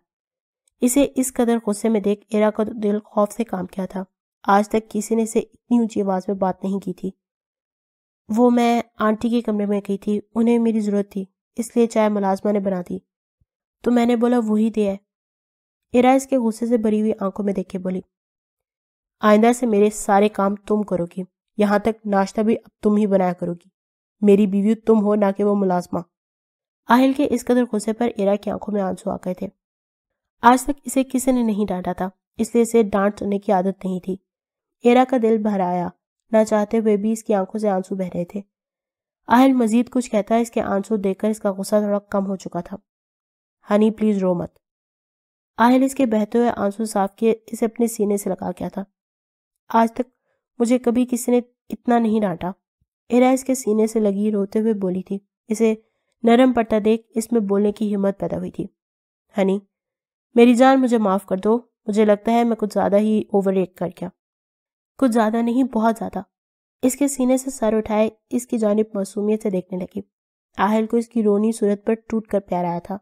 اسے اس قدر غصے میں دیکھ ایرا کا دل خوف سے کام کیا تھا۔ آج تک کسی نے اسے اتنی اونچی آواز میں بات نہیں کی تھی۔ وہ میں آنٹی کے کمرے میں گئی تھی، انہیں میری ضرورت تھی، اس لیے چائے ملازمہ نے بنا دی، تو میں نے بولا وہی دے ہے۔ ایرا اس کے غصے سے بھری ہوئی آنکھوں میں دیکھ کے بولی، آئندہ سے میرے سارے کام تم کرو گی، یہاں تک ناشتہ بھی اب تم ہی بنایا کرو گی۔ میری بیوی تم ہو، نہ کہ وہ ملازمہ۔ آہل کے اس قدر غصے پر ایرا کی آنکھوں میں آنسو آ گئے تھے۔ آج تک اسے کسی نے نہیں ڈانٹا تھا، اس لیے اسے ڈانٹ سننے کی عادت نہیں تھی۔ ایرا کا دل بھر آیا، نہ چاہتے ہوئے بھی اس کی آنکھوں سے آنسو بہ رہے تھے۔ آہل مزید کچھ کہتا، اس کے آنسو دیکھ کر اس کا غصہ تھوڑا کم ہو چکا تھا۔ ہنی پلیز رو مت۔ آہل اس کے بہتے ہوئے آنسو صاف کیے اسے اپنے سینے سے لگا کیا تھا۔ آج تک مجھے کبھی کسی نے اتنا نہیں ڈانٹا۔ ایرا اس کے سینے سے لگی روتے ہوئے بولی تھی۔ اسے نرم پڑتا دیکھ اس میں بولنے کی ہمت پیدا ہوئی تھی۔ ہنی میری جان، مجھے معاف کر دو، مجھے لگتا ہے میں کچھ زیادہ ہی اوور ریٹ کر گیا۔ کچھ زیادہ نہیں، بہت زیادہ۔ اس کے سینے سے سر اٹھائے اس کی جانب معصومیت سے دیکھنے لگی۔ آہل کو اس کی رونی صورت پر ٹوٹ کر پیار آیا تھا،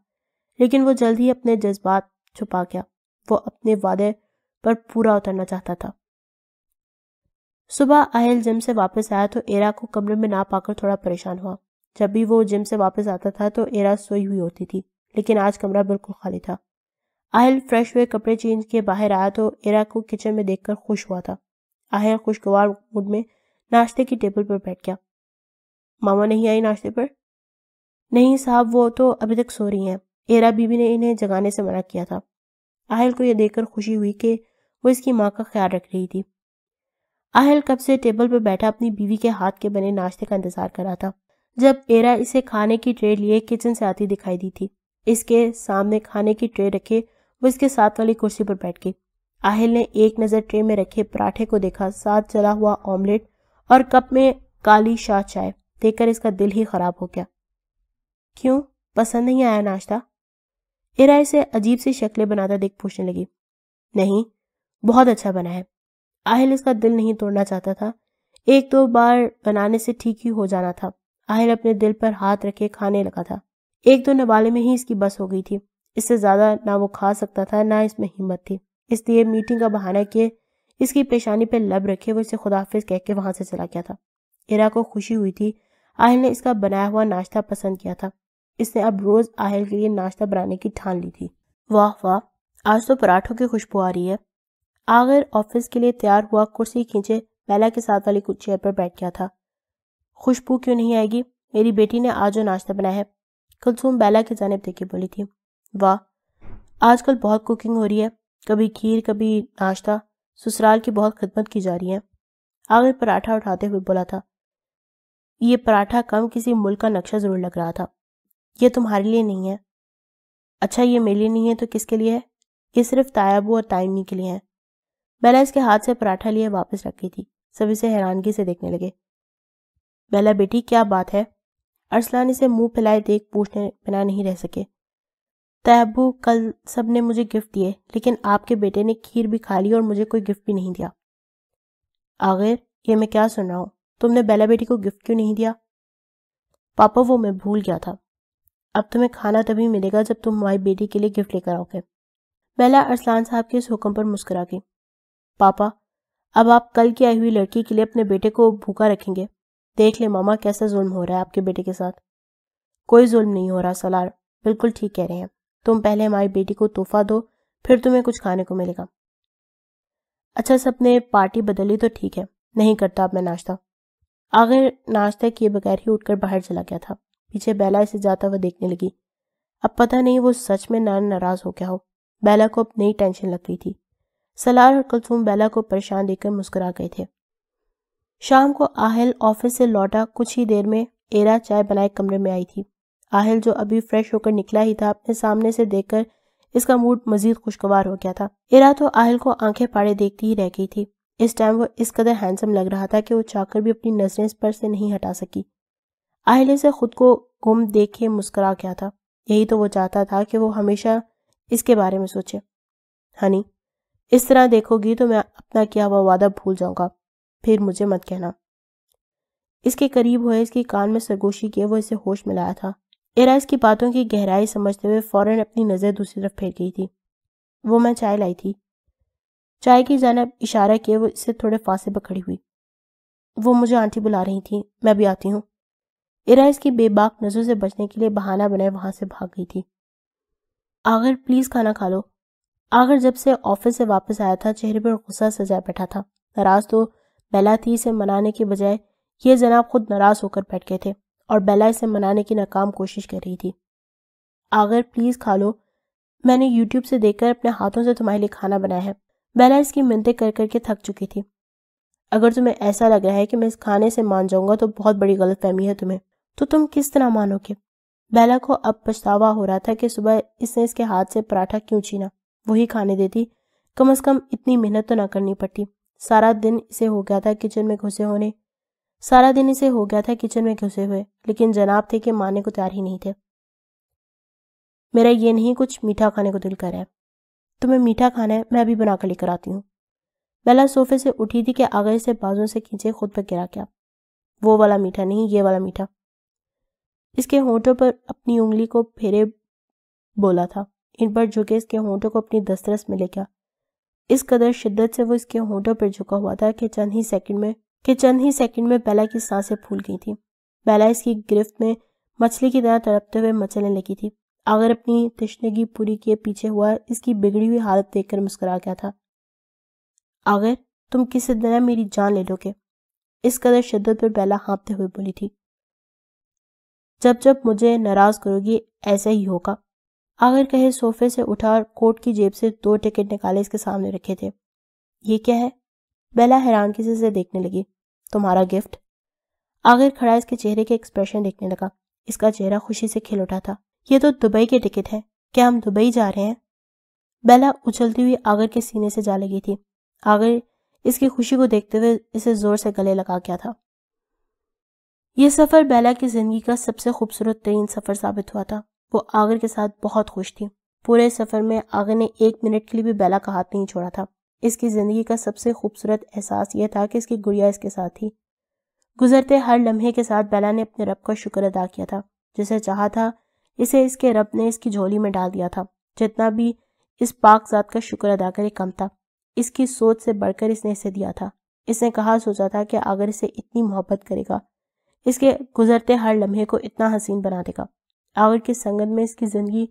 لیکن وہ جلد ہی اپنے جذبات چھپا گیا۔ وہ اپنے وعدے پر پورا اترنا چاہتا تھا۔ صبح آہل جم سے واپس آیا تو ایرا کو کمرے میں نہ پا کر تھوڑا پریشان ہوا۔ جب بھی وہ جم سے واپس آتا تھا تو ایرا سوئی ہوئی ہوتی تھی، لیکن آج کمرہ بالکل خالی تھا۔ آہل فریش ہوئے کپڑے چینج کیے باہر آیا تو ایرا کو کچن میں دیکھ کر خوش ہوا تھا۔ آہل خوشگوار موڈ میں ناشتے کی ٹیبل پر بیٹھ گیا۔ ماما نہیں آئی ناشتے پر؟ نہیں صاحب، وہ تو ابھی تک سو رہی ہیں، ایرا بیوی نے انہیں جگانے سے منع کیا تھا۔ آہل کو یہ دیکھ کر خوشی ہوئی کہ وہ اس کی ماں کا خیال رکھ رہی تھی۔ آہل کب سے ٹیبل پر بیٹھا اپنی بیوی کے ہاتھ کے بنے ناشتے کا انتظار کر رہا تھا جب ایرا اسے کھانے کی ٹرے لیے کچن سے آتی دکھائی دی تھی۔ اس کے سامنے کھانے کی ٹرے رکھے وہ اس کے ساتھ والی کرسی پر بیٹھ گئی۔ آہل نے ایک نظر ٹرے میں رکھے پراٹھے کو دیکھا، ساتھ جلا ہوا آملیٹ اور کپ میں کالی شاہ چائے دیکھ کر اس کا دل ہی خراب ہو گیا۔ کیوں پسند نہیں آیا ناشتہ؟ ایرا اسے عجیب سی شکلیں بناتا دیکھ پوچھنے لگی۔ نہیں، بہت اچھا بنا ہے۔ آہل اس کا دل نہیں توڑنا چاہتا تھا، ایک دو بار بنانے سے ٹھیک ہی ہو جانا تھا۔ آہل اپنے دل پر ہاتھ رکھے کھانے لگا تھا۔ ایک دو نوالے میں ہی اس کی بس ہو گئی تھی، اس سے زیادہ نہ وہ کھا سکتا تھا نہ اس میں ہمت تھی، اس لیے میٹنگ کا بہانہ کیے اس کی پیشانی پہ لب رکھے وہ اسے خداحافظ کہہ کے وہاں سے چلا گیا تھا۔ ایرا کو خوشی ہوئی تھی آہل نے اس کا بنایا ہوا ناشتہ پسند کیا تھا، اس نے اب روز آہل کے لیے ناشتہ بنانے کی ٹھان لی تھی۔ واہ واہ، آج تو پراٹھوں کی خوشبو آ رہی ہے۔ آغر آفس کے لیے تیار ہوا، کرسی کھینچے بیلا کے ساتھ والی چیئر پر بیٹھ گیا تھا۔ خوشبو کیوں نہیں آئے گی؟ میری بیٹی نے آج جو ناشتہ بنایا ہے، کلثوم بیلا کی جانب دیکھ کے بولی تھی۔ واہ، آج کل بہت کوکنگ ہو رہی ہے، کبھی کھیر کبھی ناشتہ، سسرال کی بہت خدمت کی جا رہی ہے۔ آغر پراٹھا اٹھاتے ہوئے بولا تھا۔ یہ پراٹھا کم کسی ملک کا نقشہ ضرور لگ رہا تھا۔ یہ تمہارے لیے نہیں ہے۔ اچھا، یہ میرے لیے نہیں ہے تو کس کے لیے ہے؟ یہ صرف تایابو اور تائمی کے لیے ہے۔ بیلا اس کے ہاتھ سے پراٹھا لیے واپس رکھ گئی تھی۔ سب اسے حیرانگی سے دیکھنے لگے۔ بیلا بیٹی کیا بات ہے؟ ارسلان اسے منہ پھیلائے دیکھ پوچھنے بنا نہیں رہ سکے۔ تایابو، کل سب نے مجھے گفٹ دیے لیکن آپ کے بیٹے نے کھیر بھی کھا لی اور مجھے کوئی گفٹ بھی نہیں دیا۔ آغر، یہ میں کیا سن رہا ہوں؟ تم نے بیلا بیٹی کو گفٹ کیوں نہیں دیا؟ پاپا، وہ میں بھول گیا تھا۔ اب تمہیں کھانا تبھی ملے گا جب تم ہماری بیٹی کے لیے گفٹ لے کر آؤ گے۔ بیلا ارسلان صاحب کے اس حکم پر مسکرا گئی۔ پاپا، اب آپ کل کی آئی ہوئی لڑکی کے لیے اپنے بیٹے کو بھوکا رکھیں گے؟ دیکھ لے ماما کیسا ظلم ہو رہا ہے آپ کے بیٹے کے ساتھ۔ کوئی ظلم نہیں ہو رہا سالار، بالکل ٹھیک کہہ رہے ہیں۔ تم پہلے ہماری بیٹی کو تحفہ دو، پھر تمہیں کچھ کھانے کو ملے گا۔ اچھا، سب نے پارٹی بدلی تو ٹھیک ہے، نہیں کرتا اب میں ناشتہ۔ آخر ناشتہ کیے بغیر ہی اٹھ کر باہر چلا گیا تھا۔ پیچھے بیلا اسے جاتا ہوا دیکھنے لگی۔ اب پتہ نہیں وہ سچ میں ناراض ہو گیا ہو۔ بیلا کو اب نئی ٹینشن لگ گئی تھی۔ سالار اور کلثوم بیلا کو پریشان دیکھ کر مسکرا گئے تھے۔ شام کو آہل آفس سے لوٹا، کچھ ہی دیر میں ایرا چائے بنائے کمرے میں آئی تھی۔ آہل جو ابھی فریش ہو کر نکلا ہی تھا، اپنے سامنے سے دیکھ کر اس کا موڈ مزید خوشگوار ہو گیا تھا۔ ایرا تو آہل کو آنکھیں پاڑے دیکھتی ہی رہ گئی تھی۔ اس ٹائم وہ اس قدر ہینڈسم لگ رہا تھا کہ وہ چاہ کر بھی اپنی نظریں اس پر سے نہیں ہٹا سکی۔ آہل سے خود کو گم دیکھ کے مسکرا گیا تھا۔ یہی تو وہ چاہتا تھا کہ وہ ہمیشہ اس کے بارے میں سوچے۔ ہنی، اس طرح دیکھو گی تو میں اپنا کیا ہوا وعدہ بھول جاؤں گا، پھر مجھے مت کہنا۔ اس کے قریب ہوئے اس کی کان میں سرگوشی کیے وہ اسے ہوش میں لایا تھا۔ ایرا اس کی باتوں کی گہرائی سمجھتے ہوئے فوراً اپنی نظر دوسری طرف پھیر گئی تھی۔ وہ میں چائے لائی تھی۔ چائے کی جانب اشارہ کیے وہ اس سے تھوڑے فاصلے پر کھڑی ہوئی۔ وہ مجھے آنٹی بلا رہی تھی، میں بھی آتی ہوں۔ ایرا اس کی بے باک نظروں سے بچنے کے لیے بہانہ بنائے وہاں سے بھاگ گئی تھی۔ آغر، پلیز کھانا کھا لو۔ آغر جب سے آفس سے واپس آیا تھا چہرے پر غصہ سجائے بیٹھا تھا۔ ناراض تو بیلا تھی، اسے منانے کے بجائے یہ جناب خود ناراض ہو کر بیٹھ گئے تھے اور بیلا اسے منانے کی ناکام کوشش کر رہی تھی۔ آغر، پلیز کھا لو، میں نے یوٹیوب سے دیکھ کر اپنے ہاتھوں سے تمہارے لیے کھانا بنایا ہے۔ بیلا اس کی منتیں کر کر کے تھک چکی تھی۔ اگر تمہیں ایسا لگ رہا ہے کہ میں اس کھانے سے مان جاؤں گا تو بہت بڑی غلط فہمی ہے تمہیں، تو تم کس طرح مانو گے؟ بیلا کو اب پچھتاوا ہو رہا تھا کہ صبح اس نے اس کے ہاتھ سے پراٹھا کیوں چھینا، وہی کھانے دیتی، کم از کم اتنی محنت تو نہ کرنی پڑتی۔ سارا دن اسے ہو گیا تھا کچن میں گھسے ہوئے، لیکن جناب تھے کہ ماننے کو تیار ہی نہیں تھے۔ میرا یہ نہیں کچھ میٹھا کھانے کو دل کر رہا ہے۔ تمہیں میٹھا کھانا ہے، میں ابھی بنا کر لے کر آتی ہوں۔ بیلا صوفے سے اٹھی تھی کہ آغر سے بازوں سے کھینچے خود پر گرا گیا۔ وہ والا میٹھا نہیں، یہ والا میٹھا۔ اس کے ہونٹوں پر اپنی انگلی کو پھیرے بولا تھا، ان پر جھکے اس کے ہونٹوں کو اپنی دسترس میں لے گیا۔ اس قدر شدت سے وہ اس کے ہونٹوں پر جھکا ہوا تھا کہ چند ہی سیکنڈ میں بیلا کی سانسیں پھول گئی تھیں۔ بیلا اس کی گرفت میں مچھلی کی طرح تڑپتے ہوئے مچلنے لگی تھی۔ آغر اپنی تشنگی پوری کیے پیچھے ہوا اس کی بگڑی ہوئی حالت دیکھ کر مسکرا گیا تھا۔ آغر، تم کس طرح میری جان لے لو گے؟ اس قدر شدت پر بیلا ہانپتے ہوئے بولی تھی۔ جب مجھے ناراض کرو گی ایسا ہی ہوگا۔ آغر کہے صوفے سے اٹھا اور کوٹ کی جیب سے 2 ٹکٹ نکالے اس کے سامنے رکھے تھے۔ یہ کیا ہے؟ بیلا حیرانگی سے دیکھنے لگی. تمہارا گفٹ. آغر کھڑا اس کے چہرے کے ایکسپریشن دیکھنے لگا. اس کا چہرہ خوشی سے کھل اٹھا تھا. یہ تو دبئی کے ٹکٹ ہے. کیا ہم دبئی جا رہے ہیں؟ بیلا اچھلتی ہوئی آغر کے سینے سے جا لگی تھی. آغر اس کی خوشی کو دیکھتے ہوئے اسے زور سے گلے لگا گیا تھا. یہ سفر بیلا کی زندگی کا سب سے خوبصورت ترین سفر ثابت ہوا تھا. وہ آغر کے ساتھ بہت خوش تھی. پورے سفر میں آغر نے 1 منٹ کے لیے بھی بیلا کا ہاتھ نہیں چھوڑا تھا. اس کی زندگی کا سب سے خوبصورت احساس یہ تھا کہ اس کی گڑیا اس کے ساتھ تھی. گزرتے ہر لمحے کے ساتھ بیلا نے اپنے رب کا شکر ادا کیا تھا. جسے چاہا تھا اسے اس کے رب نے اس کی جھولی میں ڈال دیا تھا. جتنا بھی اس پاک ذات کا شکر ادا کرے کم تھا. اس کی سوچ سے بڑھ کر اس نے اسے دیا تھا. اس نے کہا سوچا تھا کہ اگر اسے اتنی محبت کرے گا اس کے گزرتے ہر لمحے کو اتنا حسین بنا دے گا. آغر کی سنگت میں اس کی زندگی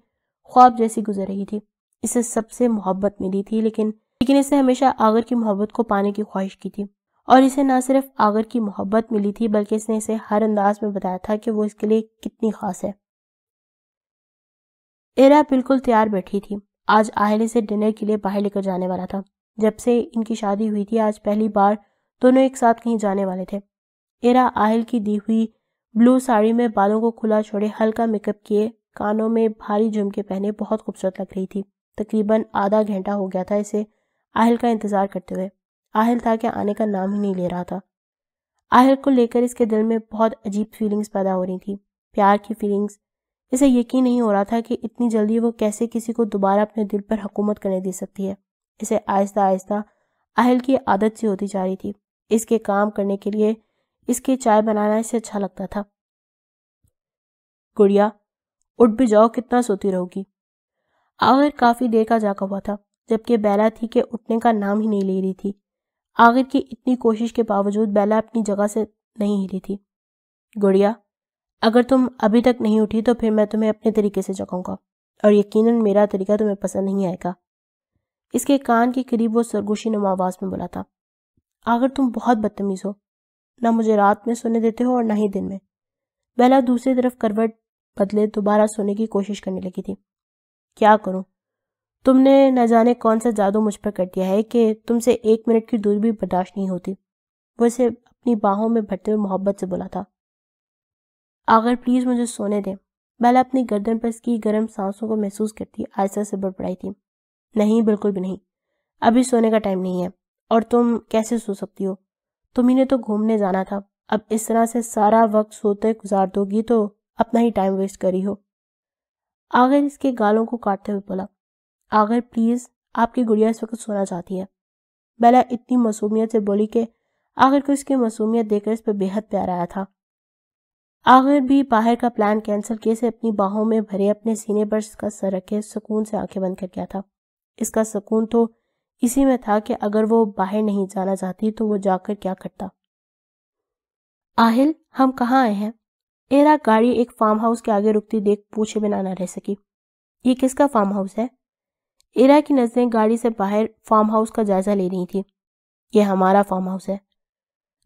خواب جیسی گزر رہی تھی. اسے سب سے محبت ملی تھی لیکن اسے ہمیشہ آغر کی محبت کو پانے کی خواہش کی تھی. اور اسے نہ صرف آغر کی محبت ملی تھی بلکہ اس نے اسے ہر انداز میں بتایا تھا کہ وہ اس کے لیے کتنی خاص ہے. ایرا بالکل تیار بیٹھی تھی. آج آہل اسے ڈنر کے لیے باہر لے کر جانے والا تھا. جب سے ان کی شادی ہوئی تھی آج پہلی بار دونوں ایک ساتھ کہیں جانے والے تھے. ایرا آہل کی دی ہوئی بلو ساڑی میں بالوں کو کھلا چھوڑے ہلکا میک اپ کیے کانوں میں بھاری جھمکے پہنے بہت خوبصورت لگ رہی تھی. تقریباً آدھا گھنٹہ ہو گیا تھا اسے آہل کا انتظار کرتے ہوئے. آہل تھا کہ آنے کا نام ہی نہیں لے رہا تھا. آہل کو لے کر اس کے دل میں بہت عجیب فیلنگز پیدا ہو رہی تھی. پیار کی فیلنگز. اسے یقین نہیں ہو رہا تھا کہ اتنی جلدی وہ کیسے کسی کو دوبارہ اپنے دل پر حکومت کرنے دے سکتی ہے. اسے آہستہ آہستہ آہل کی عادت سی ہوتی جا رہی تھی. اس کے کام کرنے کے لیے اس کے چائے بنانا اسے اچھا لگتا تھا. گڑیا اٹھ بھی جاؤ, کتنا سوتی رہو گی. آغر کافی دیر کا جاگا ہوا تھا جبکہ بیلا تھی کہ اٹھنے کا نام ہی نہیں لے رہی تھی. آغر کی اتنی کوشش کے باوجود بیلا اپنی جگہ سے نہیں ہلی تھی. گڑیا اگر تم ابھی تک نہیں اٹھی تو پھر میں تمہیں اپنے طریقے سے جگاؤں گا اور یقیناً میرا طریقہ تمہیں پسند نہیں آئے گا. اس کے کان کے قریب وہ سرگوشی نما آواز میں بولا تھا. آغر تم بہت بدتمیز ہو. نہ مجھے رات میں سونے دیتے ہو اور نہ ہی دن میں. بیلا دوسری طرف کروٹ بدلے دوبارہ سونے کی کوشش کرنے لگی تھی. کیا کروں, تم نے نہ جانے کون سا جادو مجھ پر کر دیا ہے کہ تم سے 1 منٹ کی دوری بھی برداشت نہیں ہوتی. وہ اسے اپنی باہوں میں بھرتے ہوئے محبت سے بولا تھا. آغر پلیز مجھے سونے دیں. بیلا اپنی گردن پر اس کی گرم سانسوں کو محسوس کرتی آہستہ سے بڑبڑائی تھی. نہیں, بالکل بھی نہیں. ابھی سونے کا ٹائم نہیں ہے. اور تم کیسے سو سکتی ہو؟ تمہیں نے تو گھومنے جانا تھا. اب اس طرح سے سارا وقت سوتے گزار دو گی تو اپنا ہی ٹائم ویسٹ کری ہو. آغر اس کے گالوں کو کاٹتے ہوئے بولا. آغر پلیز, آپ کی گڑیا اس وقت سونا چاہتی ہے. بیلا اتنی معصومیت سے بولی کہ آغر کو اس کی معصومیت دیکھ کر اس پہ بے حد پیار آیا تھا. آغر بھی باہر کا پلان کینسل کیے سے اپنی باہوں میں بھرے اپنے سینے پر اس کا سر رکھے سکون سے آنکھیں بند کر گیا تھا. اس کا سکون تو اسی میں تھا کہ اگر وہ باہر نہیں جانا چاہتی تو وہ جا کر کیا کرتا. آہل, ہم کہاں آئے ہیں؟ ایرا گاڑی ایک فارم ہاؤس کے آگے رکتی دیکھ پوچھے بنا نہ رہ سکی. یہ کس کا فارم ہاؤس ہے؟ ایرا کی نظریں گاڑی سے باہر فارم ہاؤس کا جائزہ لے رہی تھی. یہ ہمارا فارم ہاؤس ہے.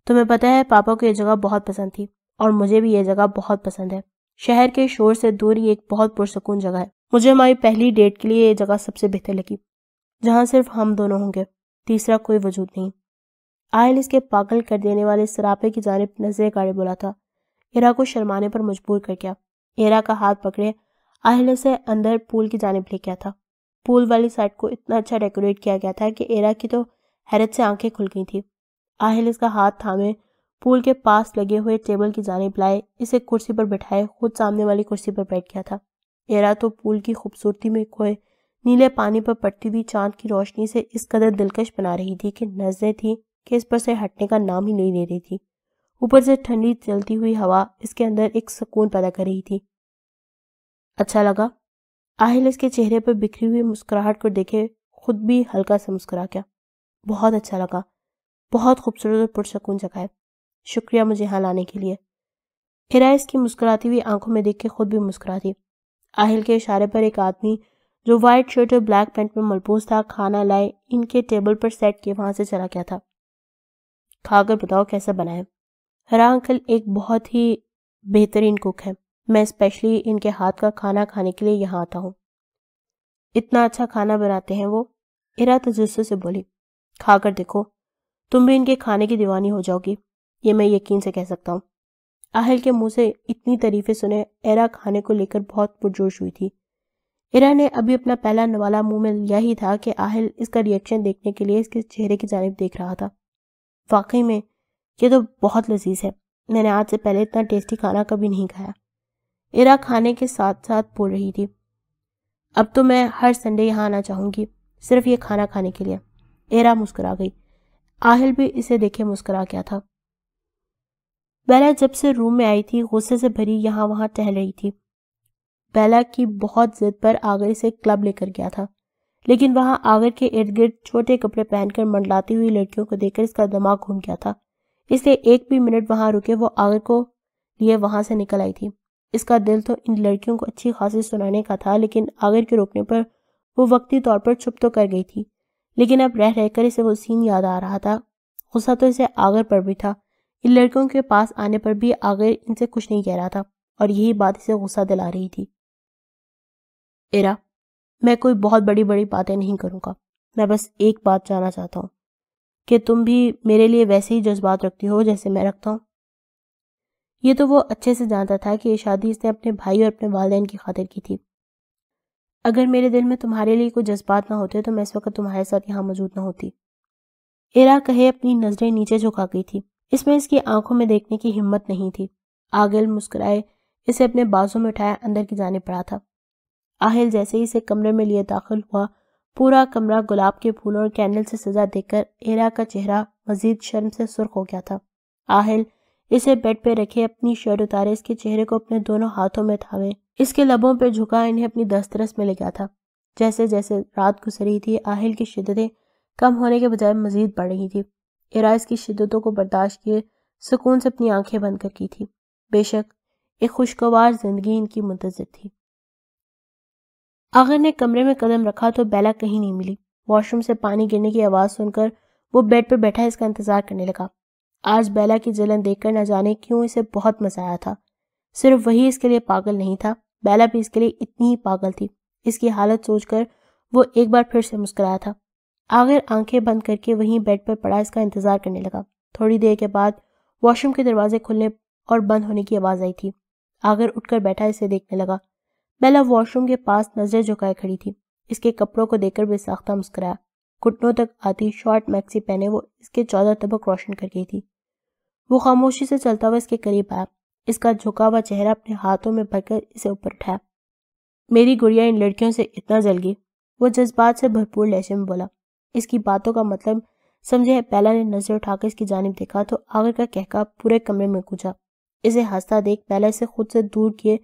تمہیں پتہ ہے پاپا کو یہ جگہ بہت پسند تھی اور مجھے بھی یہ جگہ بہت پسند ہے. شہر کے شور سے دور یہ ایک بہت پرسکون جگہ ہے. مجھے ہماری پہلی ڈیٹ کے لیے یہ جگہ سب سے بہتر لگی, جہاں صرف ہم دونوں ہوں گے, تیسرا کوئی وجود نہیں. آہل اس کے پاگل کر دینے والے سراپے کی جانب نظریں گاڑے بولا تھا. ایرا کو شرمانے پر مجبور کر گیا. ایرا کا ہاتھ پکڑے آہل اسے اندر پول کی جانب لے گیا تھا. پول والی سائڈ کو اتنا اچھا ڈیکوریٹ کیا گیا تھا کہ ایرا کی تو حیرت سے آنکھیں کھل گئی تھی. آہل اس کا ہاتھ تھامے پول کے پاس لگے ہوئے ٹیبل کی جانب لائے, اسے کرسی پر بٹھائے خود سامنے والی کرسی پر بیٹھ گیا تھا. ایرا تو پول کی خوبصورتی میں کھوئے نیلے پانی پر پڑتی ہوئی چاند کی روشنی سے اس قدر دلکش بنا رہی تھی کہ نظریں تھی کہ اس پر سے ہٹنے کا نام ہی نہیں لے رہی تھی. اوپر سے ٹھنڈی چلتی ہوئی ہوا اس کے اندر ایک سکون پیدا کر رہی تھی. اچھا لگا؟ آہل اس کے چہرے پر بکھری ہوئی مسکراہٹ کو دیکھے خود بھی ہلکا سا مسکرا گیا. بہت اچھا لگا, بہت خوبصورت اور پرسکون جگہ ہے. شکریہ مجھے یہاں لانے کے لیے. ایرا اس کی مسکراتی ہوئی آنکھوں میں دیکھ کے خود بھی مسکرا دی. آہل کے اشارے پر ایک آدمی جو وائٹ شرٹ اور بلیک پینٹ میں ملبوس تھا کھانا لائے ان کے ٹیبل پر سیٹ کے وہاں سے چلا گیا تھا. کھا کر بتاؤ کیسا بنا ہے. ہرا انکل ایک بہت ہی بہترین کوک ہے. میں اسپیشلی ان کے ہاتھ کا کھانا کھانے کے لیے یہاں آتا ہوں. اتنا اچھا کھانا بناتے ہیں وہ؟ ایرا تجسس سے بولی. کھا کر دیکھو، تم بھی ان کے کھانے کی دیوانی ہو جاؤ گی، یہ میں یقین سے کہہ سکتا ہوں۔ آہل کے منہ سے اتنی تعریفیں سنے ایرا کھانے کو لے کر بہت پرجوش ہوئی تھی۔ ایرا نے ابھی اپنا پہلا نوالا منہ میں لیا ہی تھا کہ آہل اس کا ریئیکشن دیکھنے کے لیے اس کے چہرے کی جانب دیکھ رہا تھا۔ واقعی میں یہ تو بہت لذیذ ہے، میں نے آج سے پہلے اتنا ٹیسٹی کھانا کبھی نہیں کھایا۔ ایرا کھانے کے ساتھ ساتھ بول رہی تھی، اب تو میں ہر سنڈے یہاں آنا چاہوں گی، صرف یہ کھانا کھانے کے لیے۔ ایرا مسکرا گئی، آہل بھی اسے دیکھے مسکرا گیا تھا۔ بیلا جب سے روم میں آئی تھی غصے سے بھری یہاں وہاں ٹہل رہی تھی۔ بیلا کی بہت ضد پر آگر اسے کلب لے کر گیا تھا، لیکن وہاں آگر کے ارد گرد چھوٹے کپڑے پہن کر منڈلاتی ہوئی لڑکیوں کو دیکھ کر اس کا دماغ گھوم گیا تھا، اس لیے ایک بھی منٹ وہاں رکے وہ آگر کو لیے وہاں سے نکل آئی تھی۔ اس کا دل تو ان لڑکیوں کو اچھی خاصی سنانے کا تھا، لیکن آگر کے روکنے پر وہ وقتی طور پر چپ تو کر گئی تھی، لیکن اب رہ رہ کر اسے وہ سین یاد آ رہا تھا۔ غصہ تو اسے آگر پر بھی تھا، ان لڑکیوں کے پاس آنے پر بھی آگر ان سے کچھ نہیں کہہ رہا تھا، اور یہی بات اسے غصہ دلا رہی تھی۔ ایرا، میں کوئی بہت بڑی باتیں نہیں کروں گا، میں بس ایک بات جاننا چاہتا ہوں کہ تم بھی میرے لیے ویسے ہی جذبات رکھتی ہو جیسے میں رکھتا ہوں۔ یہ تو وہ اچھے سے جانتا تھا کہ یہ شادی اس نے اپنے بھائی اور اپنے والدین کی خاطر کی تھی۔ اگر میرے دل میں تمہارے لیے کوئی جذبات نہ ہوتے تو میں اس وقت تمہارے ساتھ یہاں موجود نہ ہوتی۔ ایرا کہے اپنی نظریں نیچے جھکا گئی تھی، اس میں اس کی آنکھوں میں دیکھنے کی ہمت نہیں تھی۔ آگل مسکرائے اسے اپنے بازوں میں اٹھایا اندر کی جانب پڑا تھا۔ آہل جیسے ہی اسے کمرے میں لیے داخل ہوا، پورا کمرہ گلاب کے پھولوں اور کینڈل سے سجا دیکھ کر ایرا کا چہرہ مزید شرم سے سرخ ہو گیا تھا۔ آہل اسے بیڈ پہ رکھے اپنی شرٹ اتارے اس کے چہرے کو اپنے دونوں ہاتھوں میں تھامے اس کے لبوں پہ جھکا انہیں اپنی دسترس میں لے گیا تھا۔ جیسے جیسے رات گزر رہی تھی آہل کی شدتیں کم ہونے کے بجائے مزید بڑھ رہی تھی۔ ایرا اس کی شدتوں کو برداشت کیے سکون سے اپنی آنکھیں بند کر کی تھی۔ بے شک ایک خوشگوار زندگی ان کی منتظر تھی۔ آغر نے کمرے میں قدم رکھا تو بیلا کہیں نہیں ملی۔ واش روم سے پانی گرنے کی آواز سن کر وہ بیڈ پر بیٹھا اس کا انتظار کرنے لگا۔ آج بیلا کی جلن دیکھ کر نہ جانے کیوں اسے بہت مزہ آیا تھا۔ صرف وہی اس کے لیے پاگل نہیں تھا، بیلا بھی اس کے لیے اتنی ہی پاگل تھی۔ اس کی حالت سوچ کر وہ ایک بار پھر سے مسکرایا تھا۔ آغر آنکھیں بند کر کے وہیں بیڈ پر پڑا اس کا انتظار کرنے لگا۔ تھوڑی دیر کے بعد واش روم کے دروازے کھلنے اور بند ہونے کی آواز آئی تھی۔ آغر اٹھ کر بیٹھا اسے دیکھنے لگا۔ بیلا واش روم کے پاس نظریں جھکائے کھڑی تھی۔ اس کے کپڑوں کو دیکھ کر بے ساختہ مسکرایا۔ گھٹنوں تک آتی شارٹ میکسی پہنے وہ اس کے 14 طبق روشن کر گئی تھی۔ وہ خاموشی سے چلتا ہوا اس کے قریب آیا، اس کا جھکا ہوا چہرہ اپنے ہاتھوں میں بھر کر اسے اوپر اٹھایا۔ میری گڑیا ان لڑکیوں سے اتنا جل گئی، وہ جذبات سے بھرپور لہجے میں بولا۔ اس کی باتوں کا مطلب سمجھے بیلا نے نظر اٹھا کر اس کی جانب دیکھا تو آغر کا کہکا پورے کمرے میں گونجا۔ اسے ہنستا دیکھ بیلا اسے خود سے دور کیے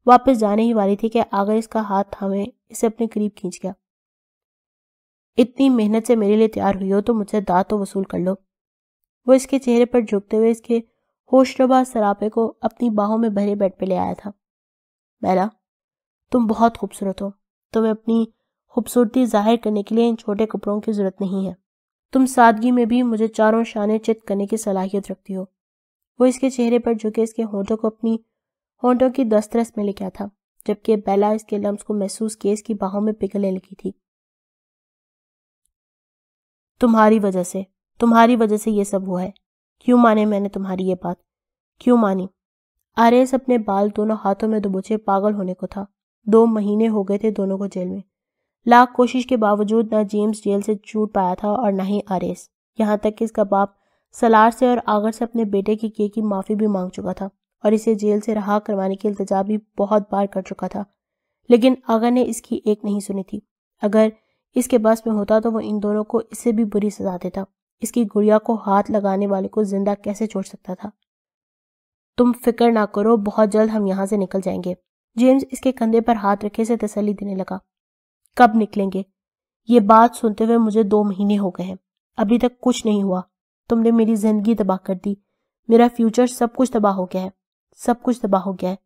واپس جانے ہی والی تھی کہ آغر اس کا ہاتھ تھامے اسے اپنے قریب کھینچ گیا۔ اتنی محنت سے میرے لیے تیار ہوئی ہو تو مجھ سے داد تو وصول کر لو۔ وہ اس کے چہرے پر جھکتے ہوئے اس کے ہوش ربا سراپے کو اپنی باہوں میں بھرے بیڈ پہ لے آیا تھا۔ بیلا، تم بہت خوبصورت ہو، تمہیں اپنی خوبصورتی ظاہر کرنے کے لیے ان چھوٹے کپڑوں کی ضرورت نہیں ہے، تم سادگی میں بھی مجھے چاروں شانے چت کرنے کی صلاحیت رکھتی ہو۔ وہ اس کے چہرے پر جھکے اس کے ہونٹوں کو اپنی ہونٹوں کی دسترس میں لے گیا تھا، جبکہ بیلا اس کے لمس کو محسوس کیے اس کی باہوں میں پگھلنے لگی تھی۔ تمہاری وجہ سے یہ سب ہوا ہے، کیوں مانے میں نے تمہاری یہ بات، کیوں مانی؟ آریس اپنے بال دونوں ہاتھوں میں دبوچے پاگل ہونے کو تھا۔ 2 مہینے ہو گئے تھے دونوں کو جیل میں، لاکھ کوشش کے باوجود نہ جیمز جیل سے چھوٹ پایا تھا اور نہ ہی آریس، یہاں تک کہ اس کا باپ سلار سے اور آغر سے اپنے بیٹے کی کیے کی معافی بھی مانگ چکا تھا اور اسے جیل سے رہا کروانے کی التجا بھی بہت بار کر چکا تھا، لیکن آغر نے اس کی ایک نہیں سنی تھی۔ اگر اس کے بس میں ہوتا تو وہ ان دونوں کو اس سے بھی بری سزا دیتا۔ اس کی گڑیا کو ہاتھ لگانے والے کو زندہ کیسے چھوڑ سکتا تھا؟ تم فکر نہ کرو، بہت جلد ہم یہاں سے نکل جائیں گے۔ جیمز اس کے کندھے پر ہاتھ رکھے سے تسلی دینے لگا۔ کب نکلیں گے؟ یہ بات سنتے ہوئے مجھے 2 مہینے ہو گئے ہیں، ابھی تک کچھ نہیں ہوا۔ تم نے میری زندگی تباہ کر دی، میرا فیوچر سب کچھ تباہ ہو گیا ہے، سب کچھ تباہ ہو گیا ہے۔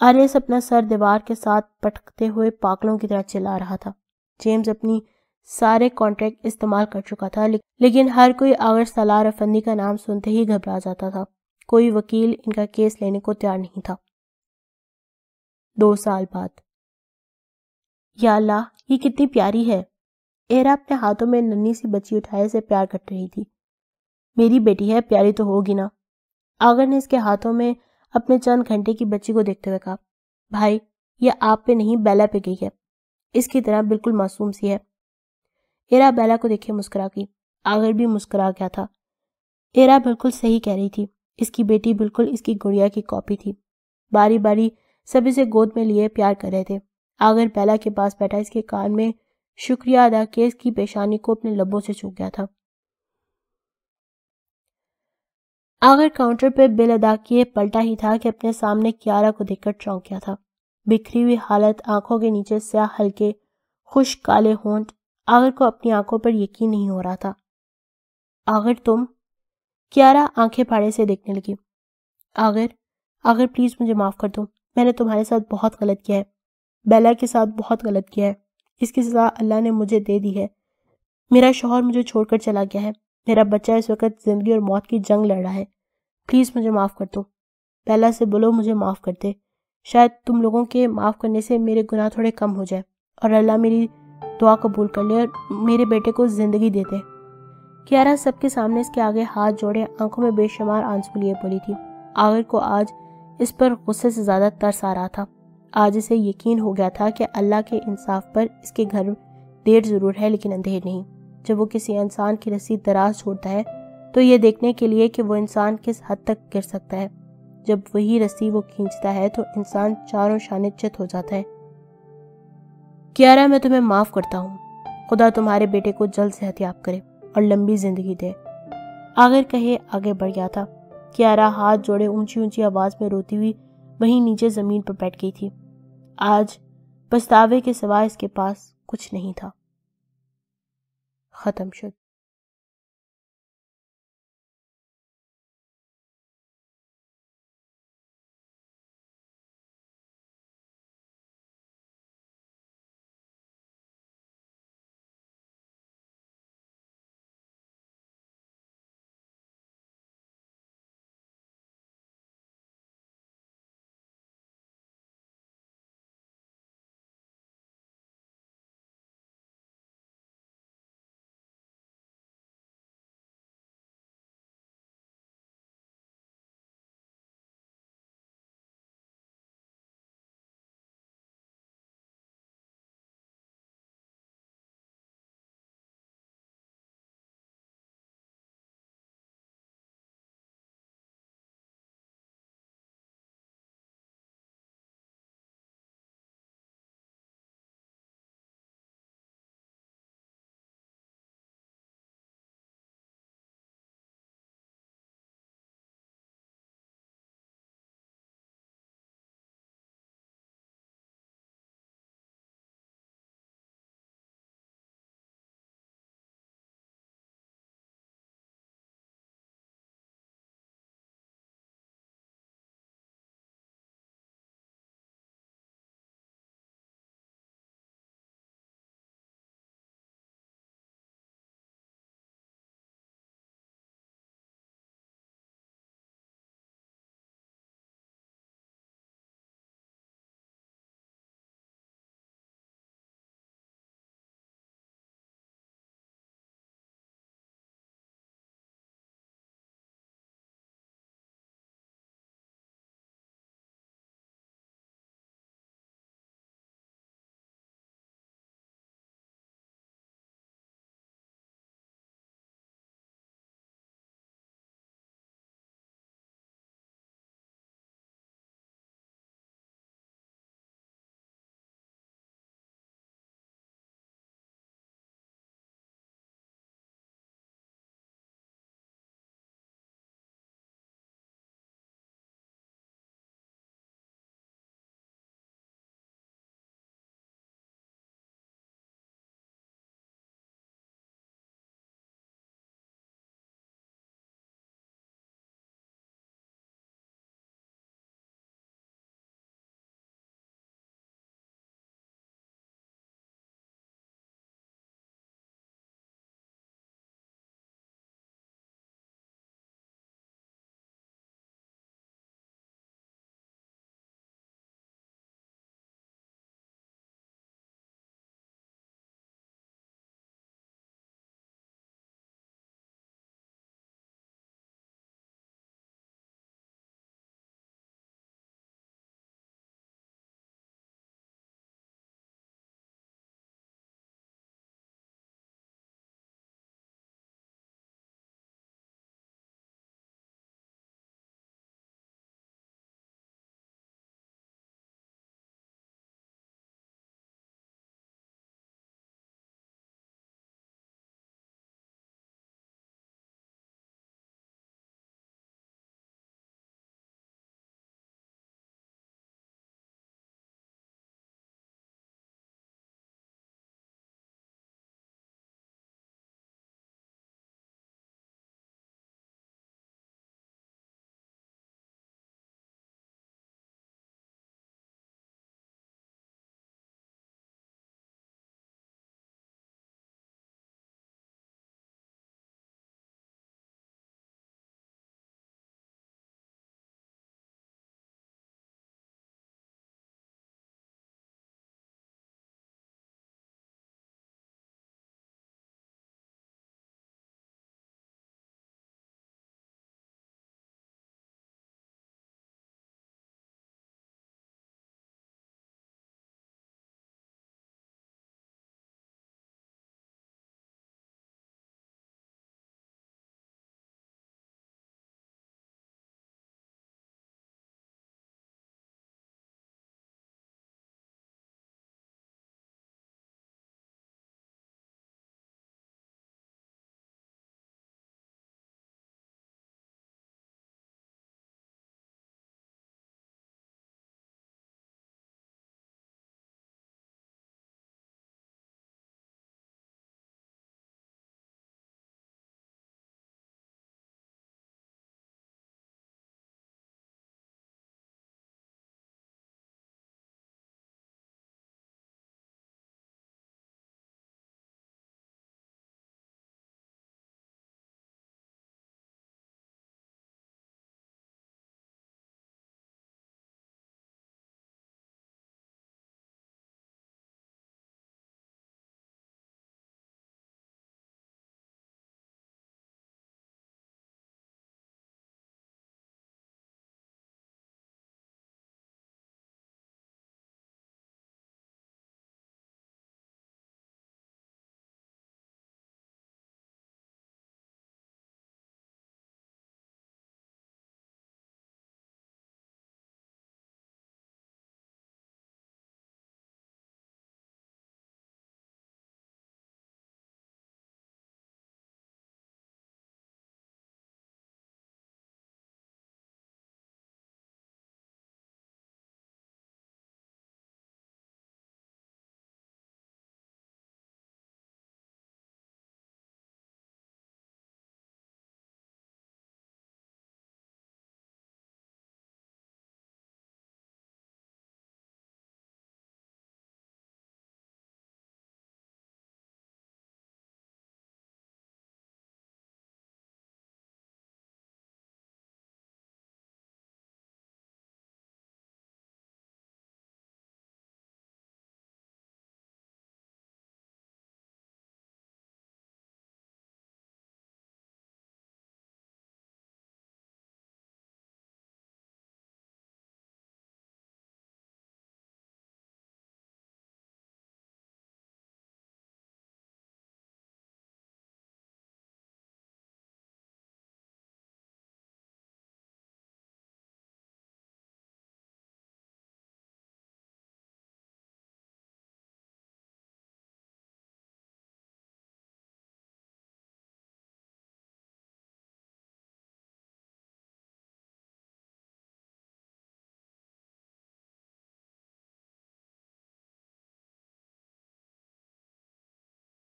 آریس اپنا سر دیوار کے ساتھ پٹکتے ہوئے پاگلوں کی طرح چلا رہا تھا۔ جیمز اپنی سارے کانٹریکٹ استعمال کر چکا تھا، لیکن ہر کوئی آغر سالار افندی کا نام سنتے ہی گھبرا جاتا تھا۔ کوئی وکیل ان کا کیس لینے کو تیار نہیں تھا۔ 2 سال بعد، یا اللہ یہ کتنی پیاری ہے، ایرا اپنے ہاتھوں میں ننھی سی بچی اٹھائے سے پیار کر رہی تھی۔ میری بیٹی ہے، پیاری تو ہوگی نا؟ آگر نے اس کے ہاتھوں میں اپنے چند گھنٹے کی بچی کو دیکھتے ہوئے کہا۔ بھائی، یہ آپ پہ نہیں بیلا پہ گئی ہے، اس کی طرح بالکل معصوم سی ہے۔ ایرا بیلا کو دیکھے مسکرا گئی۔ آگر بھی مسکرا گیا تھا۔ ایرا بالکل صحیح کہہ رہی تھی، اس کی بیٹی بالکل اس کی گڑیا کی کاپی تھی۔ باری باری سب اسے گود میں لیے پیار کر رہے تھے۔ آگر بیلا کے پاس بیٹھا اس کے کان میں شکریہ ادا کیے اس کی پیشانی کو اپنے لبوں سے چھو گیا تھا۔ آگر کاؤنٹر پہ بل ادا کیے پلٹا ہی تھا کہ اپنے سامنے کیارا کو دیکھ کر چونک گیا تھا۔ بکھری ہوئی حالت، آنکھوں کے نیچے سیاہ ہلکے خشک کالے ہونٹ۔ آگر کو اپنی آنکھوں پر یقین نہیں ہو رہا تھا۔ آگر تم؟ کیارا آنکھیں پھاڑے سے دیکھنے لگی۔ آگر پلیز مجھے معاف کر دو، میں نے تمہارے ساتھ بہت غلط کیا ہے، بیلا کے ساتھ بہت غلط کیا ہے، اس کی سزا اللہ نے مجھے دے دی ہے۔ میرا شوہر مجھے چھوڑ کر چلا گیا ہے، میرا بچہ اس وقت زندگی اور موت کی جنگ لڑ رہا ہے، پلیز مجھے معاف کر دو۔ بیلا سے بولو مجھے معاف کر دے، شاید تم لوگوں کے معاف کرنے سے میرے گناہ تھوڑے کم ہو جائے اور اللہ میری دعا قبول کر لے اور میرے بیٹے کو زندگی دے دے۔ کیارا سب کے سامنے اس کے آگے ہاتھ جوڑے آنکھوں میں بے شمار آنسو لیے بولی تھی۔ آگر کو آج اس پر غصے سے زیادہ ترس آ رہا تھا۔ آج اسے یقین ہو گیا تھا کہ اللہ کے انصاف پر اس کے گھر دیر ضرور ہے لیکن اندھیر نہیں۔ جب وہ کسی انسان کی رسی دراز چھوڑتا ہے تو یہ دیکھنے کے لیے کہ وہ انسان کس حد تک گر سکتا ہے۔ جب وہی رسی وہ کھینچتا ہے تو انسان چاروں شانے چت ہو جاتا ہے۔ کیارا، میں تمہیں معاف کرتا ہوں، خدا تمہارے بیٹے کو جلد صحت یاب کرے اور لمبی زندگی دے۔ آگر کہے آگے بڑھ گیا تھا۔ کیارا ہاتھ جوڑے اونچی اونچی آواز میں روتی ہوئی وہیں نیچے زمین پر بیٹھ گئی تھی۔ آج پچھتاوے کے سوا اس کے پاس کچھ نہیں تھا۔ ختم شد۔